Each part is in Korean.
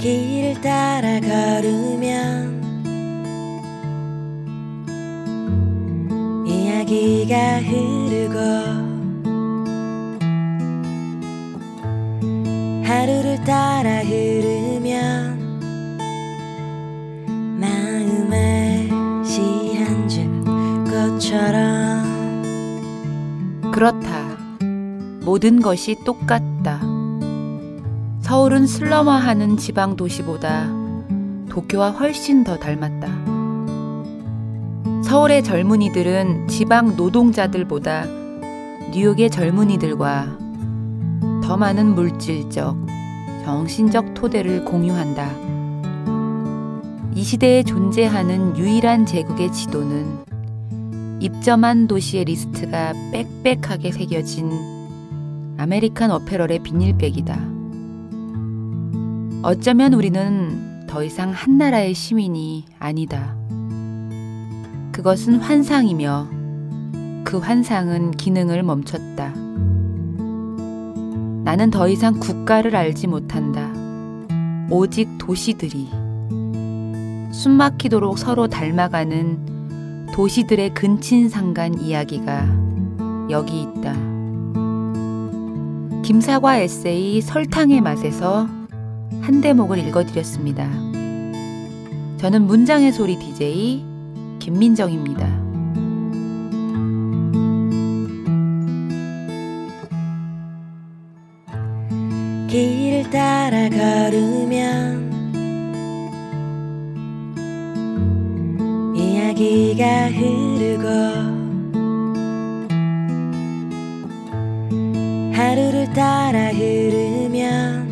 길을 따라 걸으면 이야기가 흐르고 하루를 따라 흐르면 마음에 시 한 줌 꽃처럼 그렇다. 모든 것이 똑같다. 서울은 슬럼화하는 지방 도시보다 도쿄와 훨씬 더 닮았다. 서울의 젊은이들은 지방 노동자들보다 뉴욕의 젊은이들과 더 많은 물질적, 정신적 토대를 공유한다. 이 시대에 존재하는 유일한 제국의 지도는 입점한 도시의 리스트가 빽빽하게 새겨진 아메리칸 어페럴의 비닐백이다. 어쩌면 우리는 더 이상 한 나라의 시민이 아니다. 그것은 환상이며 그 환상은 기능을 멈췄다. 나는 더 이상 국가를 알지 못한다. 오직 도시들이 숨막히도록 서로 닮아가는 도시들의 근친상간 이야기가 여기 있다. 김사과 에세이 설탕의 맛에서 한 대목을 읽어드렸습니다. 저는 문장의 소리 DJ 김민정입니다. 길을 따라 걸으면 이야기가 흐르고 하루를 따라 흐르면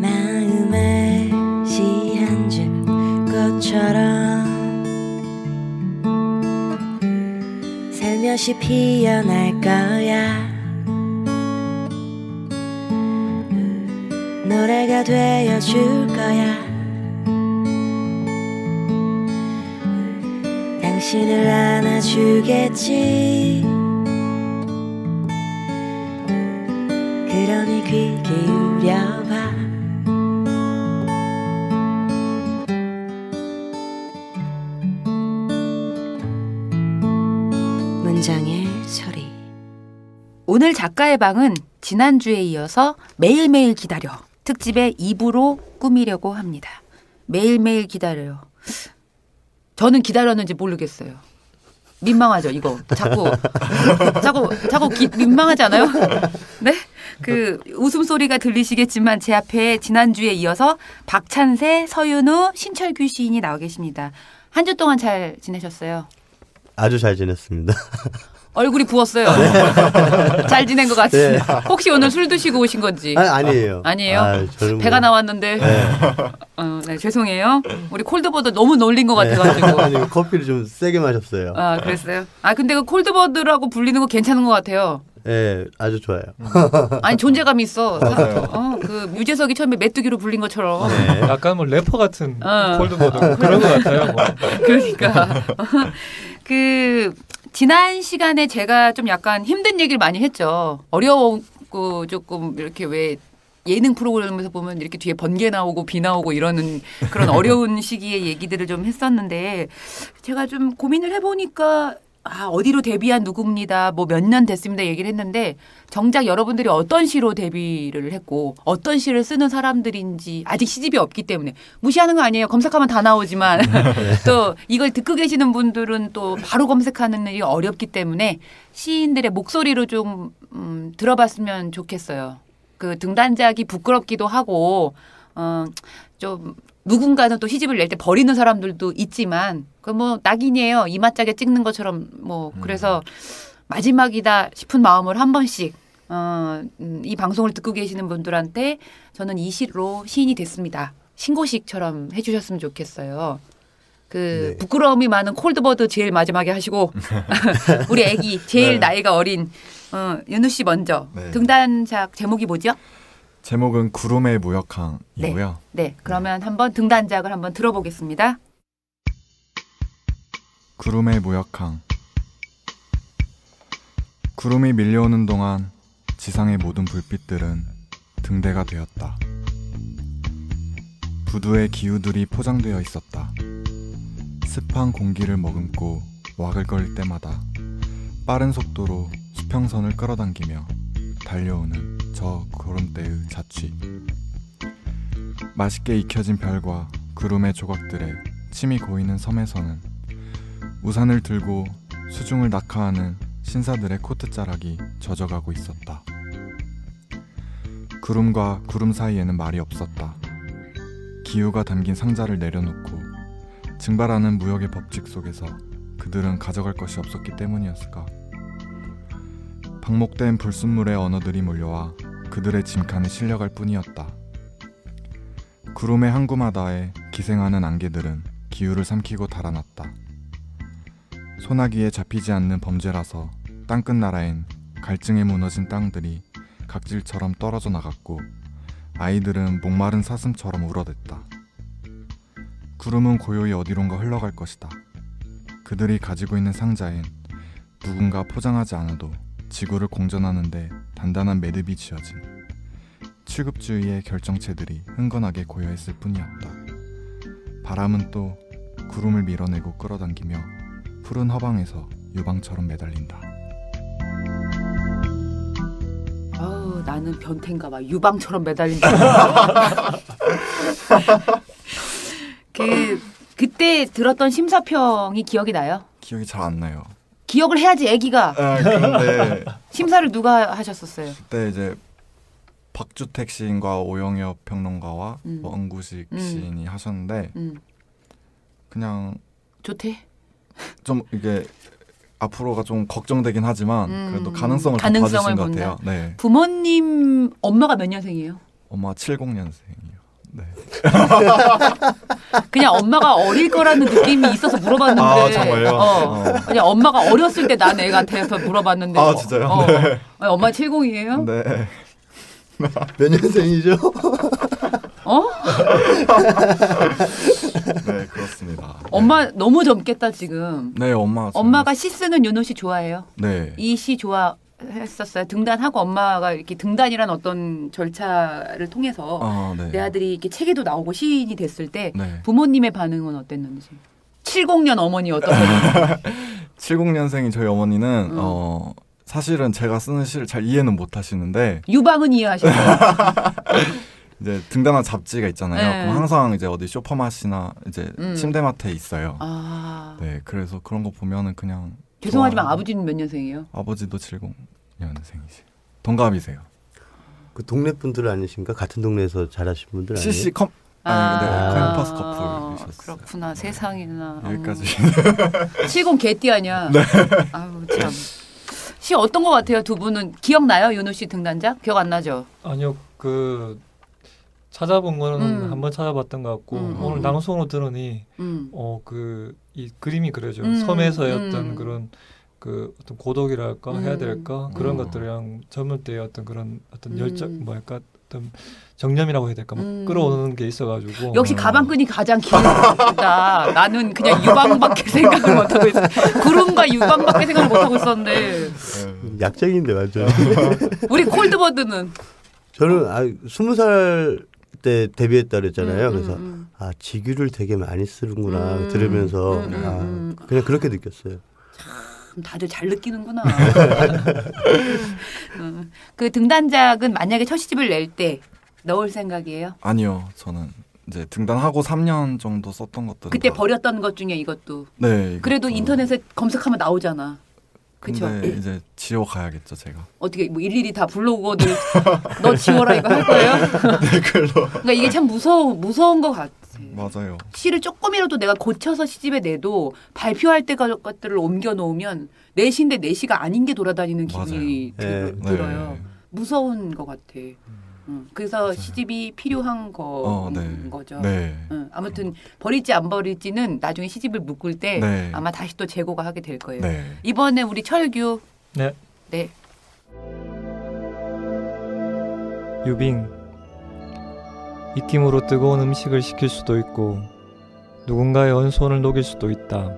마음에 시 한 줌 꽃처럼 살며시 피어날 거야. 노래가 되어줄 거야. 당신을 안아주겠지. 그러니 귀 기울여봐. 문장의 소리. 오늘 작가의 방은 지난주에 이어서 매일매일 기다려 특집의 2부로 꾸미려고 합니다. 매일매일 기다려요. 저는 기다렸는지 모르겠어요. 민망하죠, 이거. 자꾸 민망하지 않아요? 네? 그 웃음소리가 들리시겠지만 제 앞에 지난주에 이어서 박찬세, 서윤우, 신철규 시인이 나와 계십니다. 한 주 동안 잘 지내셨어요? 아주 잘 지냈습니다. 얼굴이 부었어요. 잘 지낸 것 같습니다. 네. 혹시 오늘 술 드시고 오신 건지? 아니에요. 아니에요? 배가 나왔는데. 네. 네, 죄송해요. 우리 콜드버드 너무 놀린 것 같아가지고. 아니, 커피를 좀 세게 마셨어요. 아, 그랬어요? 아, 근데 그 콜드버드라고 불리는 거 괜찮은 것 같아요. 네, 아주 좋아요. 아니, 존재감이 있어. 그 유재석이 처음에 메뚜기로 불린 것처럼. 네. 약간 뭐 래퍼 같은 콜드버드 그런 것 같아요. 뭐. 그러니까. 지난 시간에 제가 좀 약간 힘든 얘기를 많이 했죠. 어려웠고 조금 이렇게 왜 예능 프로그램에서 보면 이렇게 뒤에 번개 나오고 비 나오고 이러는 그런 어려운 시기의 얘기들을 좀 했었는데 제가 좀 고민을 해보니까 어디로 데뷔한 누구입니다. 뭐 몇 년 됐습니다. 얘기를 했는데 정작 여러분들이 어떤 시로 데뷔를 했고 어떤 시를 쓰는 사람들인지 아직 시집이 없기 때문에 무시하는 거 아니에요. 검색하면 다 나오지만 또 이걸 듣고 계시는 분들은 또 바로 검색하는 일이 어렵기 때문에 시인들의 목소리로 좀 들어봤으면 좋겠어요. 그 등단작이 부끄럽기도 하고 좀 누군가는 또 시집을 낼 때 버리는 사람들도 있지만 그 뭐 낙인이에요. 이맛짝에 찍는 것처럼 뭐 그래서 마지막이다 싶은 마음을 한 번씩 이 방송을 듣고 계시는 분들한테 저는 이 시로 시인이 됐습니다. 신고식처럼 해주셨으면 좋겠어요. 그 네. 부끄러움이 많은 콜드버드 제일 마지막에 하시고 우리 애기 제일 네. 나이가 어린 윤우 씨 먼저 네. 등단작 제목이 뭐죠? 제목은 구름의 무역항이고요. 네, 그러면 한번 등단작을 한번 들어보겠습니다. 구름의 무역항. 구름이 밀려오는 동안 지상의 모든 불빛들은 등대가 되었다. 부두에 기우들이 포장되어 있었다. 습한 공기를 머금고 와글거릴 때마다 빠른 속도로 수평선을 끌어당기며 달려오는 저 구름대의 자취. 맛있게 익혀진 별과 구름의 조각들에 침이 고이는 섬에서는 우산을 들고 수중을 낙하하는 신사들의 코트자락이 젖어가고 있었다. 구름과 구름 사이에는 말이 없었다. 기후가 담긴 상자를 내려놓고 증발하는 무역의 법칙 속에서 그들은 가져갈 것이 없었기 때문이었을까. 방목된 불순물의 언어들이 몰려와 그들의 짐칸에 실려갈 뿐이었다. 구름의 항구마다에 기생하는 안개들은 기후를 삼키고 달아났다. 소나기에 잡히지 않는 범죄라서 땅끝 나라엔 갈증에 무너진 땅들이 각질처럼 떨어져 나갔고 아이들은 목마른 사슴처럼 울어댔다. 구름은 고요히 어디론가 흘러갈 것이다. 그들이 가지고 있는 상자엔 누군가 포장하지 않아도 지구를 공전하는데 단단한 매듭이 지어진 취급주의의 결정체들이 흥건하게 고여있을 뿐이었다. 바람은 또 구름을 밀어내고 끌어당기며 푸른 허방에서 유방처럼 매달린다. 아우, 나는 변태인가 봐. 유방처럼 매달린다. 그때 들었던 심사평이 기억이 나요? 기억이 잘 안 나요. 기억을 해야지 애기가. 그런데 심사를 누가 하셨었어요? 그때 이제 박주택 시인과 오영엽 평론가와 원구식 시인이 하셨는데 그냥 좋대. 좀 이게 앞으로가 좀 걱정되긴 하지만 그래도 가능성을 봐주신 것 같아요. 네. 부모님 엄마가 몇 년생이에요? 엄마 70년생이요. 네. 그냥 엄마가 어릴 거라는 느낌이 있어서 물어봤는데. 아, 정말요? 그냥 엄마가 어렸을 때 난 애한테서 물어봤는데. 아, 진짜요? 네. 엄마 70이에요? 네. 몇 년생이죠? 네, 그렇습니다. 엄마 너무 젊겠다 지금. 네, 엄마가 시 쓰는 윤호 씨 좋아해요? 네. 이 시 좋아했었어요. 등단하고 엄마가 이렇게 등단이란 어떤 절차를 통해서 네. 내 아들이 이렇게 책에도 나오고 시인이 됐을 때 네. 부모님의 반응은 어땠는지. 70년 어머니 어떠셨는지. 70년생인 저희 어머니는 사실은 제가 쓰는 시를 잘 이해는 못 하시는데 유방은 이해하시죠? 이제 등단한 잡지가 있잖아요. 네. 그럼 항상 이제 어디 쇼퍼마트나 이제 침대마트에 있어요. 아. 네, 그래서 그런 거 보면은 그냥 죄송하지만 좋아하고. 아버지는 몇 년생이에요? 아버지도 70년생이시. 동갑이세요. 그 동네 분들 아니신가? 같은 동네에서 자라신 분들 아니에요? CC 컴 아니, 네, 캠퍼스 커플이셨어요. 그렇구나. 세상에나. 여기까지. 70 개띠 아니야. 네. 아우 참. 시 어떤 것 같아요? 두 분은 기억나요? 윤호 씨 등단작? 기억 안 나죠? 아니요, 찾아본 거는 한번 찾아봤던 것 같고 오늘 낭송으로 들으니 이 그림이 그려져요. 섬에서의 어떤 그런 어떤 고독이랄까 해야 될까 그런 것들이랑 젊을 때의 어떤 그런 어떤 열정 뭐랄까 어떤 정념이라고 해야 될까 막 끌어오는 게 있어가지고 역시 가방끈이 가장 길다. 나는 그냥 유방밖에 생각을 못하고 있어. 구름과 유방밖에 생각을 못하고 있었는데. 약쟁인데 완전. 우리 콜드버드는 저는 20살 때 데뷔했다 그랬잖아요. 그래서 직유를 되게 많이 쓰는구나 들으면서 그냥 그렇게 느꼈어요. 다들 잘 느끼는구나. 그 등단작은 만약에 첫 시집을 낼 때 넣을 생각이에요? 아니요, 저는 이제 등단하고 3년 정도 썼던 것들. 그때 버렸던 것 중에 이것도. 네. 그래도 인터넷에 검색하면 나오잖아. 그쵸? 근데 이제 지워가야겠죠, 제가. 어떻게 뭐 일일이 다 블로거들 너 지워라 이거 할 거예요? 댓글로. 그러니까 이게 참 무서운 것 같아. 맞아요. 시를 조금이라도 내가 고쳐서 시집에 내도 발표할 때 것들을 옮겨 놓으면 내 시인데 내 시가 아닌 게 돌아다니는 기분이 들어요. 네. 무서운 것 같아. 그래서 맞아요. 시집이 필요한 거죠. 네. 아무튼 버릴지 안 버릴지는 나중에 시집을 묶을 때 네. 아마 다시 또 재고가 하게 될 거예요. 네. 이번에 우리 철규. 네. 네. 유빙. 익힘으로 뜨거운 음식을 식힐 수도 있고 누군가의 언손을 녹일 수도 있다.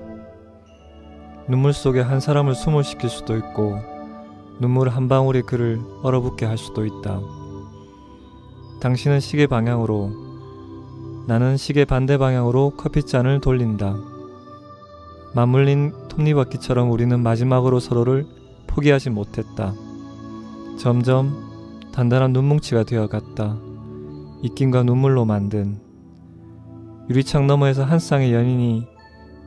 눈물 속에 한 사람을 숨을 시킬 수도 있고 눈물 한 방울이 그를 얼어붙게 할 수도 있다. 당신은 시계 방향으로 나는 시계 반대 방향으로 커피잔을 돌린다. 맞물린 톱니바퀴처럼 우리는 마지막으로 서로를 포기하지 못했다. 점점 단단한 눈뭉치가 되어갔다. 입김과 눈물로 만든. 유리창 너머에서 한 쌍의 연인이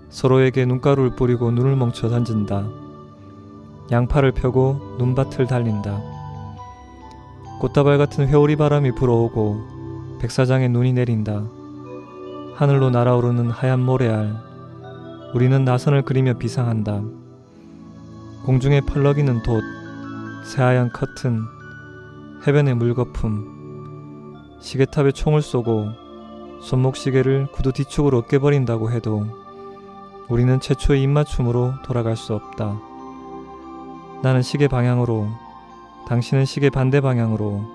서로에게 눈가루를 뿌리고 눈을 멈춰 던진다. 양팔을 펴고 눈밭을 달린다. 꽃다발 같은 회오리 바람이 불어오고 백사장에 눈이 내린다. 하늘로 날아오르는 하얀 모래알. 우리는 나선을 그리며 비상한다. 공중에 펄럭이는 돛, 새하얀 커튼, 해변의 물거품. 시계탑에 총을 쏘고 손목시계를 구두 뒤축으로 깨버린다고 해도 우리는 최초의 입맞춤으로 돌아갈 수 없다. 나는 시계 방향으로, 당신은 시계 반대 방향으로.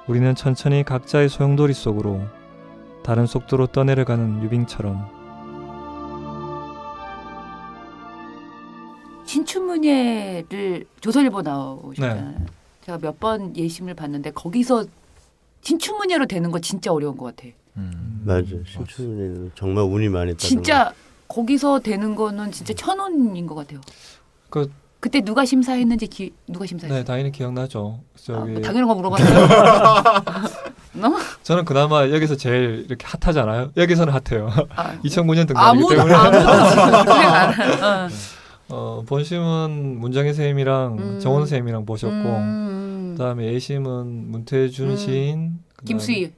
우리는 천천히 각자의 소용돌이 속으로 다른 속도로 떠내려가는 유빙처럼. 신춘문예를 조선일보 나오셨잖아요. 네. 제가 몇 번 예심을 봤는데 거기서 신춘문예로 되는 거 진짜 어려운 것 같아. 맞아. 신춘문예는 정말 운이 많이 따른 진짜 거기서 되는 거는 진짜 천운인 것 같아요. 그때 누가 심사했는지 누가 심사했어요? 네, 당연히 기억나죠. 저기 당연한 거 물어봤어요. 저는 그나마 여기서 제일 이렇게 핫하잖아요. 여기서는 핫해요. 2009년 등장이기 아무도 때문에. 본심은 문정희 선생님이랑 정원 선생님이랑 보셨고, 그다음에 예심은 문태준 시인, 김수희.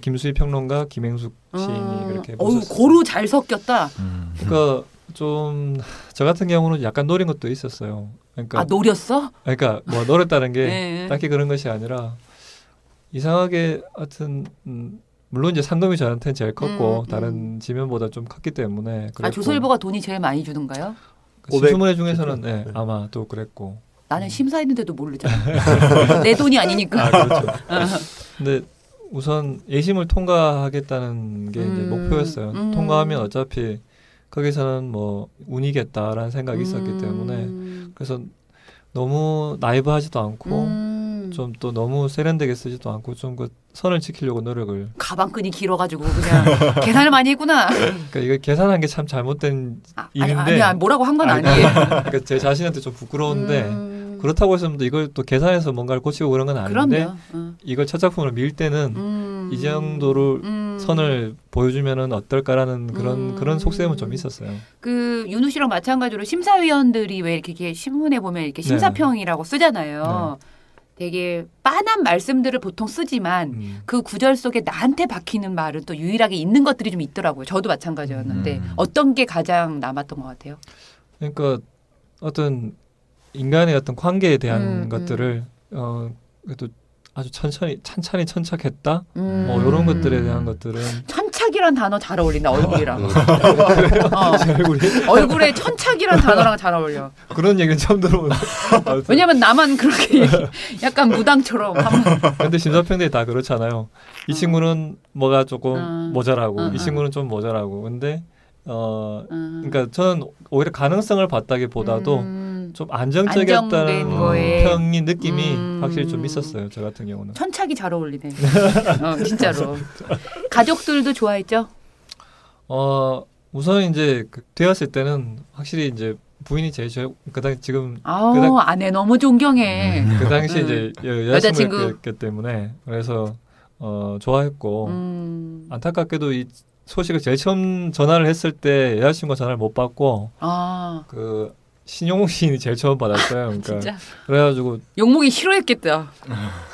김수희 평론가, 김행숙 시인이 그렇게 보셨어요. 고루 잘 섞였다. 그러니까 좀 저 같은 경우는 약간 노린 것도 있었어요. 그러니까 노렸어? 그러니까 뭐 노렸다는 게 네. 딱히 그런 것이 아니라 이상하게 하여튼 물론 이제 상금이 저한테는 제일 컸고 다른 지면보다 좀 컸기 때문에. 조선일보가 돈이 제일 많이 주던가요? 신춘문예 중에서는 네, 아마 또 그랬고. 나는 심사했는데도 모르잖아. 내 돈이 아니니까. 그렇죠. 근데 우선 예심을 통과하겠다는 게 이제 목표였어요. 통과하면 어차피 거기서는 뭐 운이겠다라는 생각이 있었기 때문에. 그래서 너무 나이브하지도 않고 좀 또 너무 세련되게 쓰지도 않고 좀 그 선을 지키려고 노력을. 가방끈이 길어가지고 그냥 계산을 많이 했구나. 그러니까 이거 계산한 게 참 잘못된 일인데. 아니야 뭐라고 한 건 아니에요. 그러니까 제 자신한테 좀 부끄러운데 그렇다고 해서 이걸 또 계산해서 뭔가를 고치고 그런 건 아닌데. 이걸 첫 작품으로 밀 때는 이 정도를 선을 보여주면은 어떨까라는 그런 속셈은 좀 있었어요. 그 윤우 씨랑 마찬가지로 심사위원들이 왜 이렇게 신문에 보면 이렇게 심사평이라고 쓰잖아요. 네. 되게 빤한 말씀들을 보통 쓰지만 그 구절 속에 나한테 박히는 말은 또 유일하게 있는 것들이 좀 있더라고요. 저도 마찬가지였는데 어떤 게 가장 남았던 것 같아요? 그러니까 어떤 인간의 어떤 관계에 대한 것들을 그래도 아주 찬찬히 천착했다. 뭐 이런 것들에 대한 것들은. 천착이란 단어 잘 어울린다. 얼굴이랑. 얼굴에 천착이란 단어랑 잘 어울려. 그런 얘기는 처음 들어보는. 왜냐면 나만 그렇게 약간 무당처럼. 근데 심사평들이 다 그렇잖아요. 이 친구는 뭐가 조금 모자라고, 이 친구는 좀 모자라고. 근데 그러니까 저는 오히려 가능성을 봤다기보다도 좀 안정적이었다는 평이 느낌이 확실히 좀 있었어요. 저 같은 경우는. 천착이 잘 어울리네. 진짜로. 가족들도 좋아했죠? 우선 이제 되었을 때는 확실히 이제 부인이 제일 그당 지금 아내 너무 존경해. 그 당시 이제 여자친구였기 때문에 그래서 좋아했고 안타깝게도 이 소식을 제일 처음 전화를 했을 때 여자친구가 전화를 못 받고 그 신용욱 시인이 제일 처음 받았어요. 그러니까 진짜? 그래가지고 욕먹이 싫어했겠다.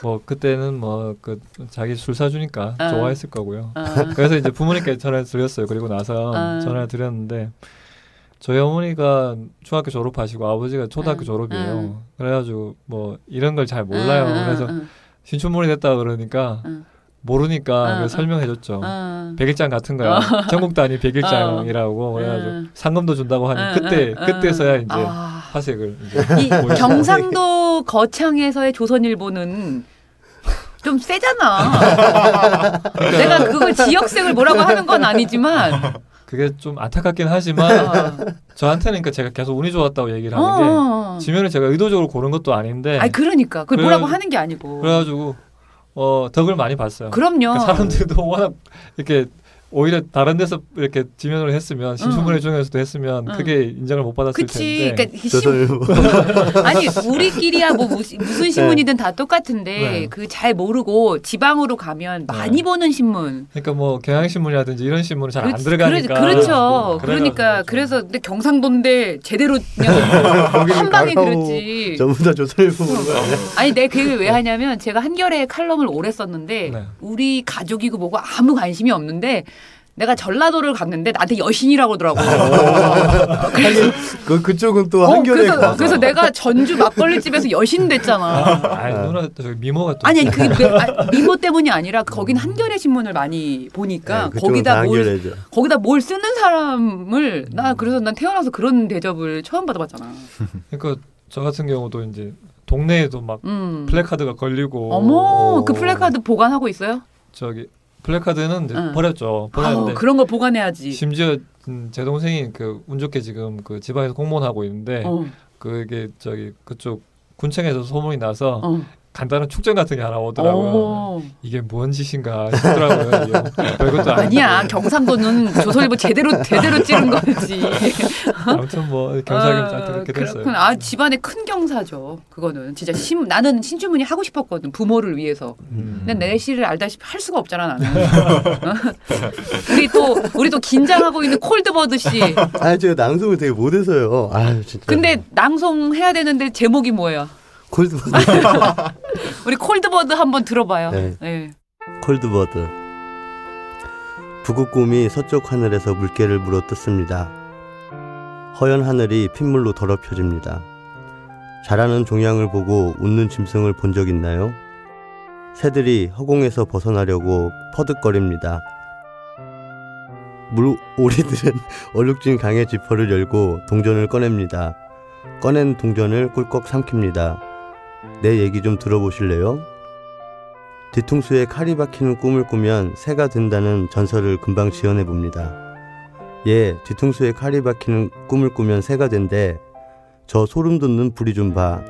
뭐 그때는 뭐 그 자기 술 사주니까 좋아했을 거고요. 그래서 이제 부모님께 전화를 드렸어요. 그리고 나서 전화를 드렸는데 저희 어머니가 중학교 졸업하시고 아버지가 초등학교 졸업이에요. 그래가지고 뭐 이런 걸 잘 몰라요. 그래서 신춘문예 됐다 그러니까 모르니까 설명해줬죠. 100일장 같은 거야. 전국 단위 100일장이라고 그래가지고 상금도 준다고 하니 그때서야 이제 화색을 이 경상도 거창에서의 조선일보는 좀 세잖아. 그러니까 내가 그걸 지역색을 뭐라고 하는 건 아니지만 그게 좀 안타깝긴 하지만 저한테는 그러니까 제가 계속 운이 좋았다고 얘기를 하는 게 지면을 제가 의도적으로 고른 것도 아닌데. 그러니까 그걸 뭐라고 하는 게 아니고. 그래가지고 덕을 많이 봤어요. 그럼요. 그러니까 사람들도 워낙 이렇게 오히려 다른 데서 이렇게 지면으로 했으면 신춘문예 중에서도 했으면 크게 인정을 못 받았을 그치. 텐데. 그러니까 아니 우리끼리야 뭐 무슨 신문이든 다 똑같은데 네. 그 잘 모르고 지방으로 가면 많이 보는 신문. 그러니까 뭐 경향신문이라든지 이런 신문은 잘 안 들어가니까. 그렇죠. 그러니까 그래서 근데 경상도인데 제대로 그냥 한 방에 들었지. 전부 다 조선일보 보는 거 아니야? 아니 내 그 얘기를 왜 하냐면 제가 한겨레 칼럼을 오래 썼는데 네. 우리 가족이고 뭐고 아무 관심이 없는데 내가 전라도를 갔는데 나한테 여신이라고 하더라고. 그쪽은 또 한겨레 그래서 내가 전주 막걸리집에서 여신 됐잖아. 누나 저 미모가 또. 아니 그 미모 때문이 아니라 거긴 한겨레 신문을 많이 보니까 네, 거기다 뭘 쓰는 사람을 그래서 난 태어나서 그런 대접을 처음 받아봤잖아. 그러니까 저 같은 경우도 이제 동네에도 막 플래카드가 걸리고. 어머 그 플래카드 보관하고 있어요? 저기 플래카드는 이제 버렸죠. 버렸는데 그런 걸 보관해야지. 심지어 제 동생이 그 운 좋게 지금 그 지방에서 공무원 하고 있는데 그게 저기 그쪽 군청에서 소문이 나서 간단한 축전 같은 게 하나 오더라고요. 이게 뭔 짓인가 싶더라고요. 별것도 아니야. 경상도는 조선일보 제대로 찌른 거지. 아무튼 뭐 경사겸사 그렇게 됐어요. 그렇구나. 집안의 큰 경사죠. 그거는 진짜 나는 신춘문예 하고 싶었거든. 부모를 위해서. 근데 내 시를 알다시피 할 수가 없잖아 나는. 우리 또 긴장하고 있는 콜드버드 씨. 제가 낭송을 되게 못해서요. 진짜. 근데 낭송해야 되는데 제목이 뭐예요? 콜드버드. 우리 콜드버드 한번 들어봐요. 네. 네. 콜드버드. 북극곰이 서쪽 하늘에서 물개를 물어뜯습니다. 허연 하늘이 핏물로 더럽혀집니다. 자라는 종양을 보고 웃는 짐승을 본 적 있나요? 새들이 허공에서 벗어나려고 퍼득거립니다. 오리들은 얼룩진 강의 지퍼를 열고 동전을 꺼냅니다. 꺼낸 동전을 꿀꺽 삼킵니다. 내 얘기 좀 들어보실래요? 뒤통수에 칼이 박히는 꿈을 꾸면 새가 된다는 전설을 금방 지어내봅니다. 뒤통수에 칼이 박히는 꿈을 꾸면 새가 된대. 저 소름 돋는 부리 좀 봐.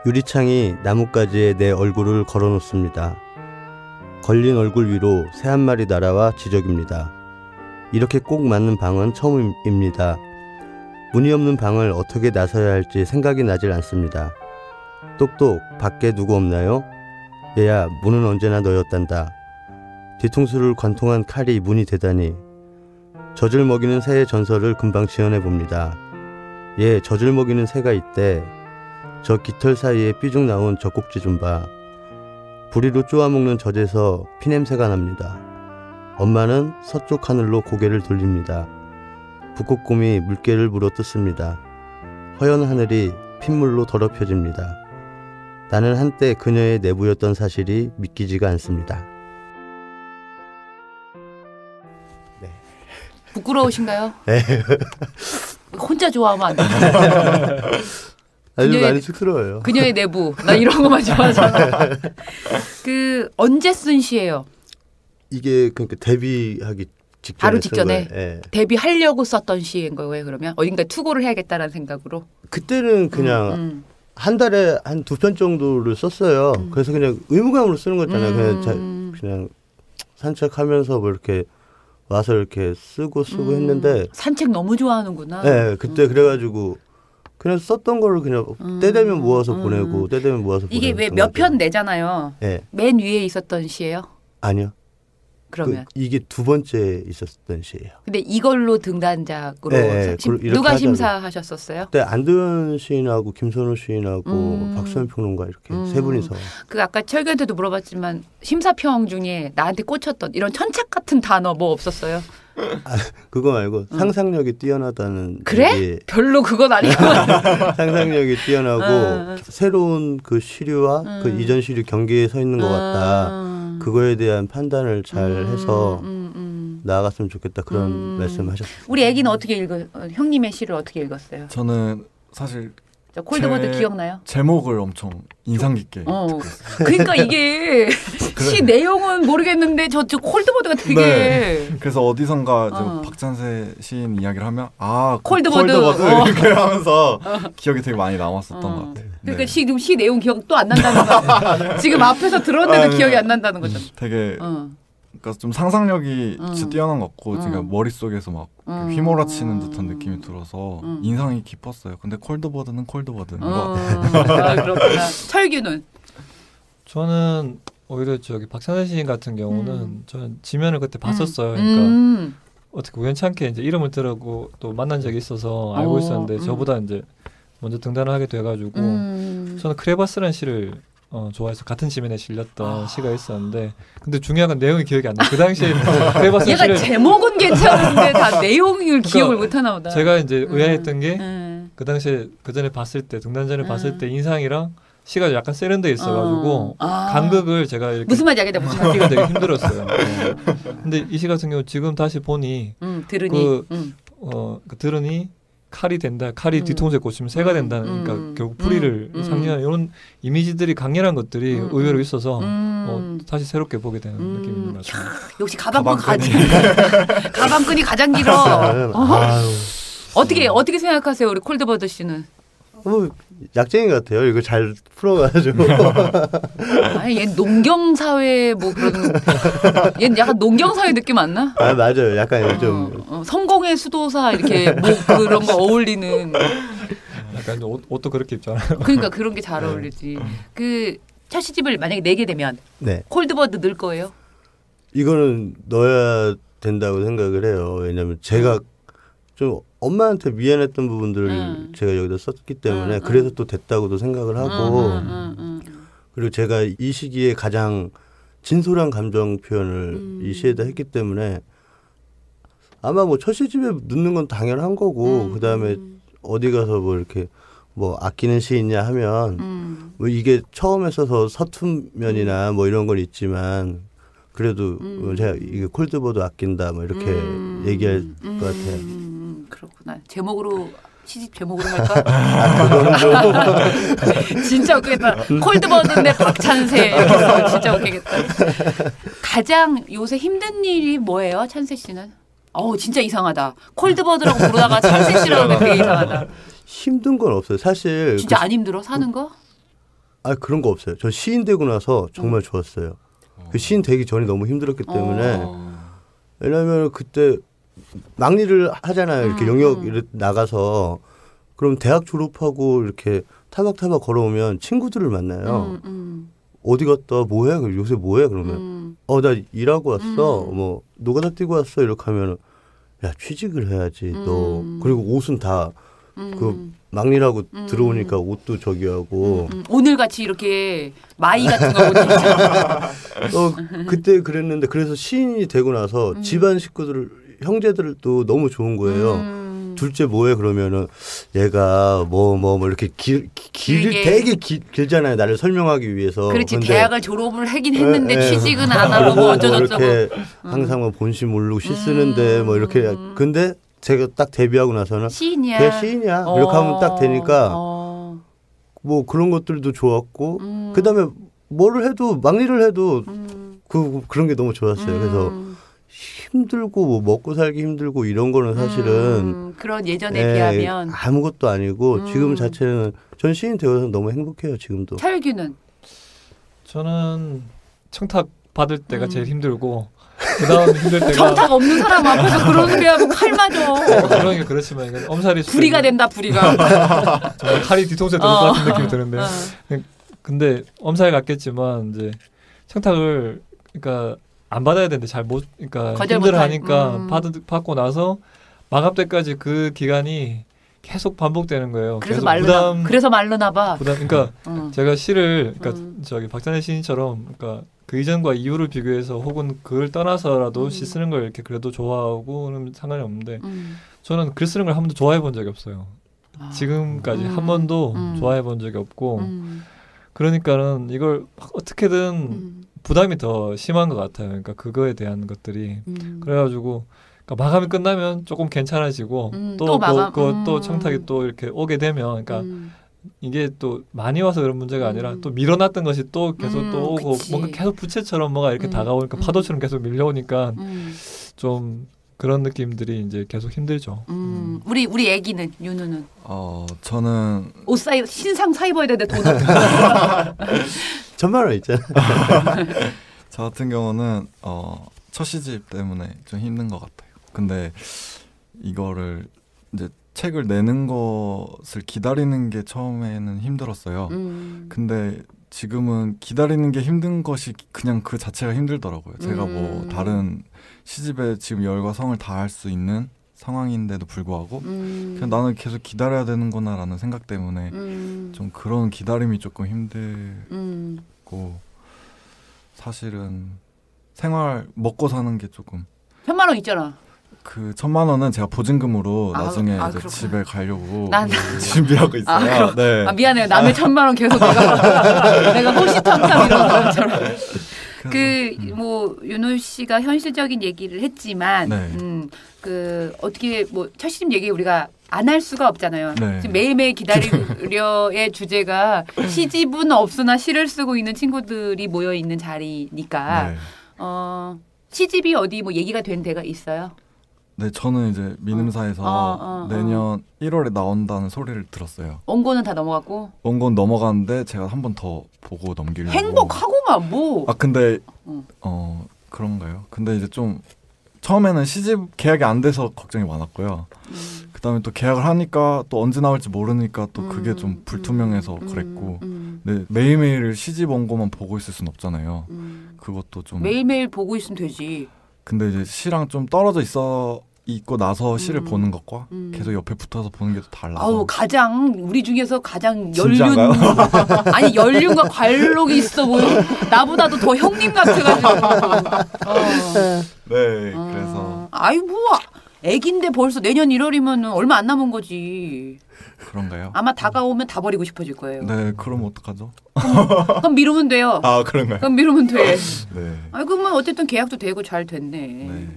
유리창이 나뭇가지에 내 얼굴을 걸어놓습니다. 걸린 얼굴 위로 새 한 마리 날아와 지저깁니다. 이렇게 꼭 맞는 방은 처음입니다. 문이 없는 방을 어떻게 나서야 할지 생각이 나질 않습니다. 똑똑, 밖에 누구 없나요? 얘야, 문은 언제나 너였단다. 뒤통수를 관통한 칼이 문이 되다니. 젖을 먹이는 새의 전설을 금방 지어내봅니다. 젖을 먹이는 새가 있대. 저 깃털 사이에 삐죽 나온 젖꼭지 좀 봐. 부리로 쪼아먹는 젖에서 피냄새가 납니다. 엄마는 서쪽 하늘로 고개를 돌립니다. 북극곰이 물개를 물어뜯습니다. 허연 하늘이 핏물로 더럽혀집니다. 나는 한때 그녀의 내부였던 사실이 믿기지가 않습니다. 네. 부끄러우신가요? 네. 혼자 좋아하면 안 돼요. 아주 많이 쑥스러워요. 그녀의 내부. 나 이런 거만 좋아하잖아. 언제 쓴 시예요? 이게 그러니까 데뷔하기 직전에 바로 직전에 데뷔하려고 썼던 시인 거예요. 그러면 어딘가 투고를 해야겠다라는 생각으로. 그때는 그냥 한 달에 한 2편 정도를 썼어요. 그래서 그냥 의무감으로 쓰는 거잖아요. 그냥 산책하면서 뭐 이렇게 와서 이렇게 쓰고 했는데 산책 너무 좋아하는구나. 네, 그때 그래가지고 그냥 썼던 거를 그냥 때 되면 모아서 보내고 때 되면 모아서 보내고. 이게 왜 몇 편 내잖아요. 네. 맨 위에 있었던 시예요? 아니요. 그러면 이게 두 번째 있었던 시예요. 근데 이걸로 등단작으로 누가 심사하셨었어요? 그때 안도현 시인하고 김선우 시인하고 박수현 평론가 이렇게 세 분이서. 아까 철규한테도 물어봤지만 심사평 중에 나한테 꽂혔던 이런 천착 같은 단어 뭐 없었어요? 그거 말고 상상력이 뛰어나다는. 그래? 별로 그건 아니고. 상상력이 뛰어나고 새로운 그 시류와 그 이전 시류 경계에 서 있는 것 같다. 그거에 대한 판단을 잘 해서 나아갔으면 좋겠다 그런 말씀하셨어요. 우리 애기는 어떻게 형님의 시를 어떻게 읽었어요? 저는 사실 콜드버드 기억나요? 제목을 엄청 인상 깊게. 그러니까 이게 시 내용은 모르겠는데 저 콜드버드가 되게. 네. 그래서 어디선가 박찬세 시인 이야기를 하면 콜드버드 이렇게 하면서 기억이 되게 많이 남았었던 것 같아요. 그러니까 지금 시 내용 기억 또 안 난다는 거. 지금 앞에서 들었는데도 기억이 안 난다는 거죠. 되게 그러니까 좀 상상력이 진짜 뛰어난 것 같고 제가 머릿속에서 막 휘몰아치는 듯한 느낌이 들어서 인상이 깊었어요. 근데 콜드버드는 콜드버드인 거. 그렇구나. 철규는? 저는 오히려 저기 박찬대 시인 같은 경우는 저는 지면을 그때 봤었어요. 그러니까 어떻게 우연찮게 이제 이름을 들었고 또 만난 적이 있어서 알고 있었는데 저보다 이제 먼저 등단을 하게 돼가지고 저는 크레바스라는 시를 좋아해서 같은 지면에 실렸던 시가 있었는데 근데 중요한 건 내용이 기억이 안 나요. 그 당시에 크레바스 얘가 시를 제목은 괜찮은데 다 내용을 기억을 못하나 보다. 제가 이제 의아했던 게 그 당시에 그 전에 봤을 때 등단 전에 봤을 때 인상이랑 시가 약간 세련돼 있어가지고 간극을 제가 이렇게 무슨 말인지 알겠다. 찾기가 되게 힘들었어요. 근데 이 시 같은 경우 지금 다시 보니 들으니 들으니 칼이 된다. 칼이 뒤통수에 꽂히면 새가 된다는 그러니까 결국 풀이를 상징하는 이런 이미지들이 강렬한 것들이 의외로 있어서 다시 새롭게 보게 되는 느낌이 있는 것 같아요. 역시 가방끈이 가장 길어. 어떻게 생각하세요, 우리 콜드버드 씨는? 약쟁이 같아요. 이거 잘 풀어가지고. 아니, 얘 농경 사회 뭐 그런. 얘는 약간 농경 사회 느낌 안 나? 아 맞아요. 약간 좀 성공의 수도사 이렇게 뭐 그런 거 어울리는. 약간 옷도 그렇게 입잖아요. 그러니까 그런 게 잘 어울리지. 그 첫 시집을 만약에 내게 되면 콜드버드 넣을 거예요? 이거는 넣어야 된다고 생각을 해요. 왜냐하면 제가 좀 엄마한테 미안했던 부분들을 제가 여기다 썼기 때문에 그래서 또 됐다고도 생각을 하고 그리고 제가 이 시기에 가장 진솔한 감정 표현을 이 시에다 했기 때문에 아마 뭐 첫 시집에 넣는 건 당연한 거고 그 다음에 어디 가서 뭐 이렇게 뭐 아끼는 시 있냐 하면 뭐 이게 처음에 써서 서툰 면이나 뭐 이런 건 있지만 그래도 제가 이게 콜드버드 아낀다 뭐 이렇게 얘기할 것 같아요. 그렇구나. 제목으로 시집 제목으로 할까? 진짜 웃기겠다. 콜드버드인데 박찬세 이렇게 써. 진짜 웃기겠다. 가장 요새 힘든 일이 뭐예요, 찬세 씨는? 진짜 이상하다. 콜드버드라고 부르다가 찬세 씨라고 하면 되게 이상하다. 힘든 건 없어요. 사실 진짜 안 힘들어 사는 거? 그런 거 없어요. 저 시인 되고 나서 정말 좋았어요. 그 시인 되기 전이 너무 힘들었기 때문에 왜냐하면 그때 막리를 하잖아요. 이렇게 영역 나가서 그럼 대학 졸업하고 이렇게 타박타박 걸어오면 친구들을 만나요. 어디 갔다 뭐해? 요새 뭐해? 그러면 나 일하고 왔어. 뭐 노가다 뛰고 왔어. 이렇게 하면 야 취직을 해야지 너. 그리고 옷은 다 그 막리라고 들어오니까 옷도 저기 하고 오늘 같이 이렇게 마이 같은 거 옷 그때 그랬는데 그래서 시인이 되고 나서 집안 식구들 형제들도 너무 좋은 거예요. 둘째 뭐해 그러면은 얘가 뭐 이렇게 되게 길잖아요. 나를 설명하기 위해서. 그렇지. 대학을 졸업을 하긴 했는데 취직은 안 하고 뭐 어쩌고저쩌고. 이렇게 항상 뭐 본심 모르고 시 쓰는데 뭐 이렇게 근데 제가 딱 데뷔하고 나서는 시인이야. 걔 시인이야. 이렇게 하면 딱 되니까 뭐 그런 것들도 좋았고 그다음에 뭐를 해도 막리를 해도 그런 게 너무 좋았어요. 그래서 힘들고 뭐 먹고 살기 힘들고 이런 거는 사실은 그런 예전에 비하면 아무것도 아니고 지금 자체는 전 시인 되어서 너무 행복해요. 지금도. 철규는? 저는 청탁 받을 때가 제일 힘들고 그다음 힘들 때가 청탁 없는 사람 앞에서 그런 소리 하고 칼 맞아. 그런 게 그렇지만 엄살이 불이가 된다. 불이가. 정말 칼이 뒤통수에 들을 것 같은 느낌이 드는데요. 근데 엄살 같겠지만 이제 청탁을 그러니까 안 받아야 되는데 잘 못 그러니까 힘들어하니까 받고 나서 마감 때까지 그 기간이 계속 반복되는 거예요. 그래서 말르나 봐. 그러니까 제가 시를 그러니까 저기 박찬대 시인처럼 그러니까 그 이전과 이후를 비교해서 혹은 그걸 떠나서라도 시 쓰는 걸 이렇게 그래도 좋아하고는 상관이 없는데 저는 글 쓰는 걸 한 번도 좋아해 본 적이 없어요. 지금까지 한 번도 좋아해 본 적이 없고 그러니까는 이걸 어떻게든 부담이 더 심한 것 같아요. 그러니까 그거에 대한 것들이 그래가지고 그러니까 마감이 끝나면 조금 괜찮아지고 또 청탁이 또 이렇게 오게 되면 그러니까 이게 또 많이 와서 그런 문제가 아니라 또 밀어놨던 것이 또 계속 또 오고 그치. 뭔가 계속 부채처럼 뭐가 이렇게 다가오니까 파도처럼 계속 밀려오니까 좀 그런 느낌들이 이제 계속 힘들죠. 우리 애기는 윤우는 저는 옷 신상 사 입어야 되는데 돈 없어. 1,000만 원 있잖아. 저 같은 경우는 첫 시집 때문에 좀 힘든 것 같아요. 근데 이거를 이제 책을 내는 것을 기다리는 게 처음에는 힘들었어요. 근데 지금은 기다리는 게 힘든 것이 그냥 그 자체가 힘들더라고요. 제가 뭐 다른 시집에 지금 열과 성을 다할 수 있는 상황인데도 불구하고 그냥 나는 계속 기다려야 되는구나라는 생각 때문에 좀 그런 기다림이 조금 힘들고 사실은 생활 먹고 사는 게 조금 1,000만 원 있잖아. 그 1,000만 원은 제가 보증금으로 나중에 이제 그렇구나. 집에 가려고 난- 준비하고 있어요. 네. 미안해요. 남의 1,000만 원 계속 내가 호시탐탐 이런 사람처럼. 뭐 윤호 씨가 현실적인 얘기를 했지만 네. 그 어떻게 뭐 첫 시집 얘기 우리가 안 할 수가 없잖아요. 네. 지금 매일매일 기다려의 주제가 시집은 없으나 시를 쓰고 있는 친구들이 모여 있는 자리니까 네. 시집이 어디 뭐 얘기가 된 데가 있어요? 네, 저는 이제 민음사에서 내년 1월에 나온다는 소리를 들었어요. 원고는 다 넘어갔고 원고는 넘어가는데 제가 한 번 더 보고 넘기려고. 행복하고만 뭐. 근데 그런가요? 근데 이제 좀 처음에는 시집 계약이 안 돼서 걱정이 많았고요. 그다음에 또 계약을 하니까 또 언제 나올지 모르니까 또 그게 좀 불투명해서 그랬고. 네, 매일매일 시집 원고만 보고 있을 순 없잖아요. 그것도 좀 매일매일 보고 있으면 되지. 근데 이제 시랑 좀 떨어져 있고 나서 시를 보는 것과 계속 옆에 붙어서 보는 게 또 달라서. 아우 가장 우리 중에서 가장 진짜인가요? 아니 연륜과 관록이 있어 보여. 나보다도 더 형님 같아가지고. 네, 그래서 아이 뭐 애긴데 벌써 내년 1월이면 얼마 안 남은 거지. 그런가요? 아마 다가오면 다 버리고 싶어질 거예요. 네, 그럼 어떡하죠? 그럼 미루면 돼요. 그런가요? 그럼 미루면 돼. 네. 아이 그러면 어쨌든 계약도 되고 잘 됐네. 네.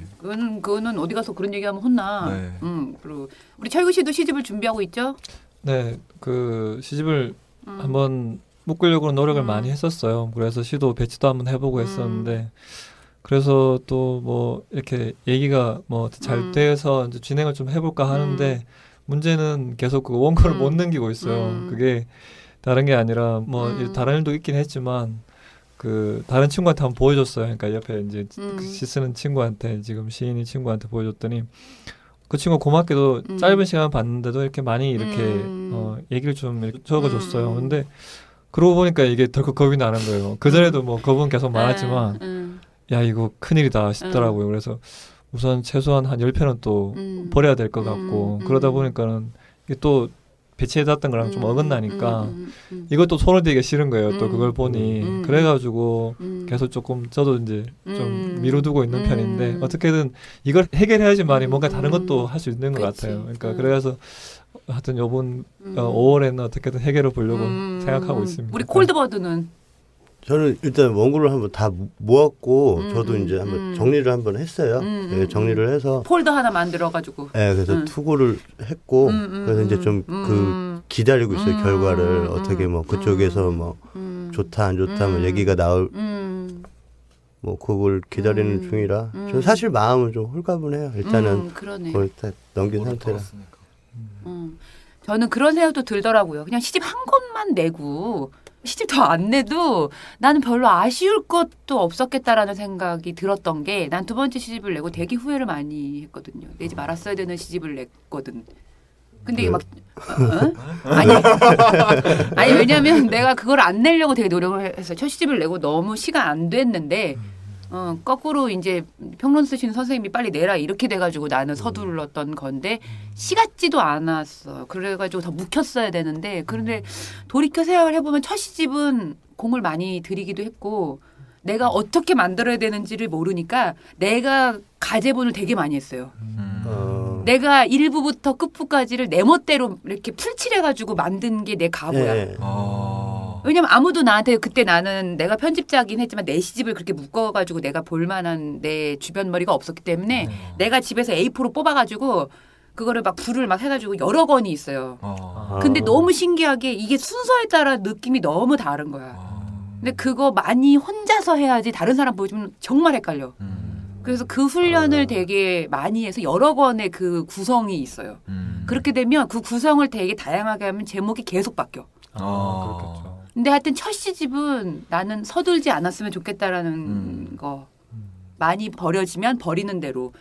그거는 어디 가서 그런 얘기하면 혼나. 네. 그리고 우리 철구 씨도 시집을 준비하고 있죠? 네, 그 시집을 한번 묶으려고 노력을 많이 했었어요. 그래서 시도 배치도 한번 해보고 했었는데 그래서 또 뭐 이렇게 얘기가 뭐 잘 돼서 이제 진행을 좀 해볼까 하는데 문제는 계속 그 원고를 못 넘기고 있어요. 그게 다른 게 아니라 뭐 다른 일도 있긴 했지만 그 다른 친구한테 한번 보여줬어요. 그러니까 옆에 이제 그 시 쓰는 친구한테 지금 시인이 친구한테 보여줬더니 그 친구 고맙게도 짧은 시간 봤는데도 이렇게 많이 이렇게 얘기를 좀 이렇게 적어줬어요. 근데 그러고 보니까 이게 덜컥 겁이 나는 거예요. 그 전에도 뭐 겁은 계속 많았지만 야 이거 큰일이다 싶더라고요. 그래서 우선 최소한 한 10편은 또 버려야 될 것 같고 그러다 보니까는 이게 또 배치해놨던 거랑 좀 어긋나니까 이것도 손을 대기가 싫은 거예요. 또 그걸 보니 그래가지고 계속 조금 저도 이제 좀 미루두고 있는 편인데 어떻게든 이걸 해결해야지만이 뭔가 다른 것도 할 수 있는 것 같아요. 그러니까 그래서 하여튼 요번 5월에는 어떻게든 해결을 보려고 생각하고 있습니다. 우리 콜드버드는 저는 일단 원고를 한번 다 모았고 저도 이제 한번 정리를 한번 했어요. 네, 정리를 해서 폴더 하나 만들어가지고. 네, 그래서 투고를 했고 그래서 이제 좀 그 기다리고 있어요. 결과를 어떻게 뭐 그쪽에서 뭐 좋다 안 좋다 뭐 얘기가 나올 뭐 그걸 기다리는 중이라 저 사실 마음은 좀 홀가분해요. 일단은 그걸 다 넘긴 상태라. 저는 그런 생각도 들더라고요. 그냥 시집 한 권만 내고 시집 더 안 내도 나는 별로 아쉬울 것도 없었겠다라는 생각이 들었던 게 난 두 번째 시집을 내고 되게 후회를 많이 했거든요. 내지 말았어야 되는 시집을 냈거든. 근데 막 아니 왜냐면 내가 그걸 안 내려고 되게 노력을 했어요. 첫 시집을 내고 너무 시간 안 됐는데 거꾸로 이제 평론 쓰시는 선생님이 빨리 내라 이렇게 돼가지고 나는 서둘렀던 건데 시 같지도 않았어. 그래가지고 더 묵혔어야 되는데 그런데 돌이켜 생각을 해보면 첫 시집은 공을 많이 들이기도 했고 내가 어떻게 만들어야 되는지를 모르니까 내가 가제본을 되게 많이 했어요. 내가 1부부터 끝부까지를 내 멋대로 이렇게 풀칠해가지고 만든 게 내 가보야. 네. 왜냐면 아무도 나한테 그때 나는 내가 편집자긴 했지만 내 시집을 그렇게 묶어가지고 내가 볼만한 내 주변 머리가 없었기 때문에 내가 집에서 A4로 뽑아가지고 그거를 막 불을 막 해가지고 여러 권이 있어요. 근데 너무 신기하게 이게 순서에 따라 느낌이 너무 다른 거야. 근데 그거 많이 혼자서 해야지 다른 사람 보여주면 정말 헷갈려. 그래서 그 훈련을 되게 많이 해서 여러 권의 그 구성이 있어요. 그렇게 되면 그 구성을 되게 다양하게 하면 제목이 계속 바뀌어. 그렇겠죠. 근데 하여튼 첫 시집은 나는 서둘지 않았으면 좋겠다라는 거. 많이 버려지면 버리는 대로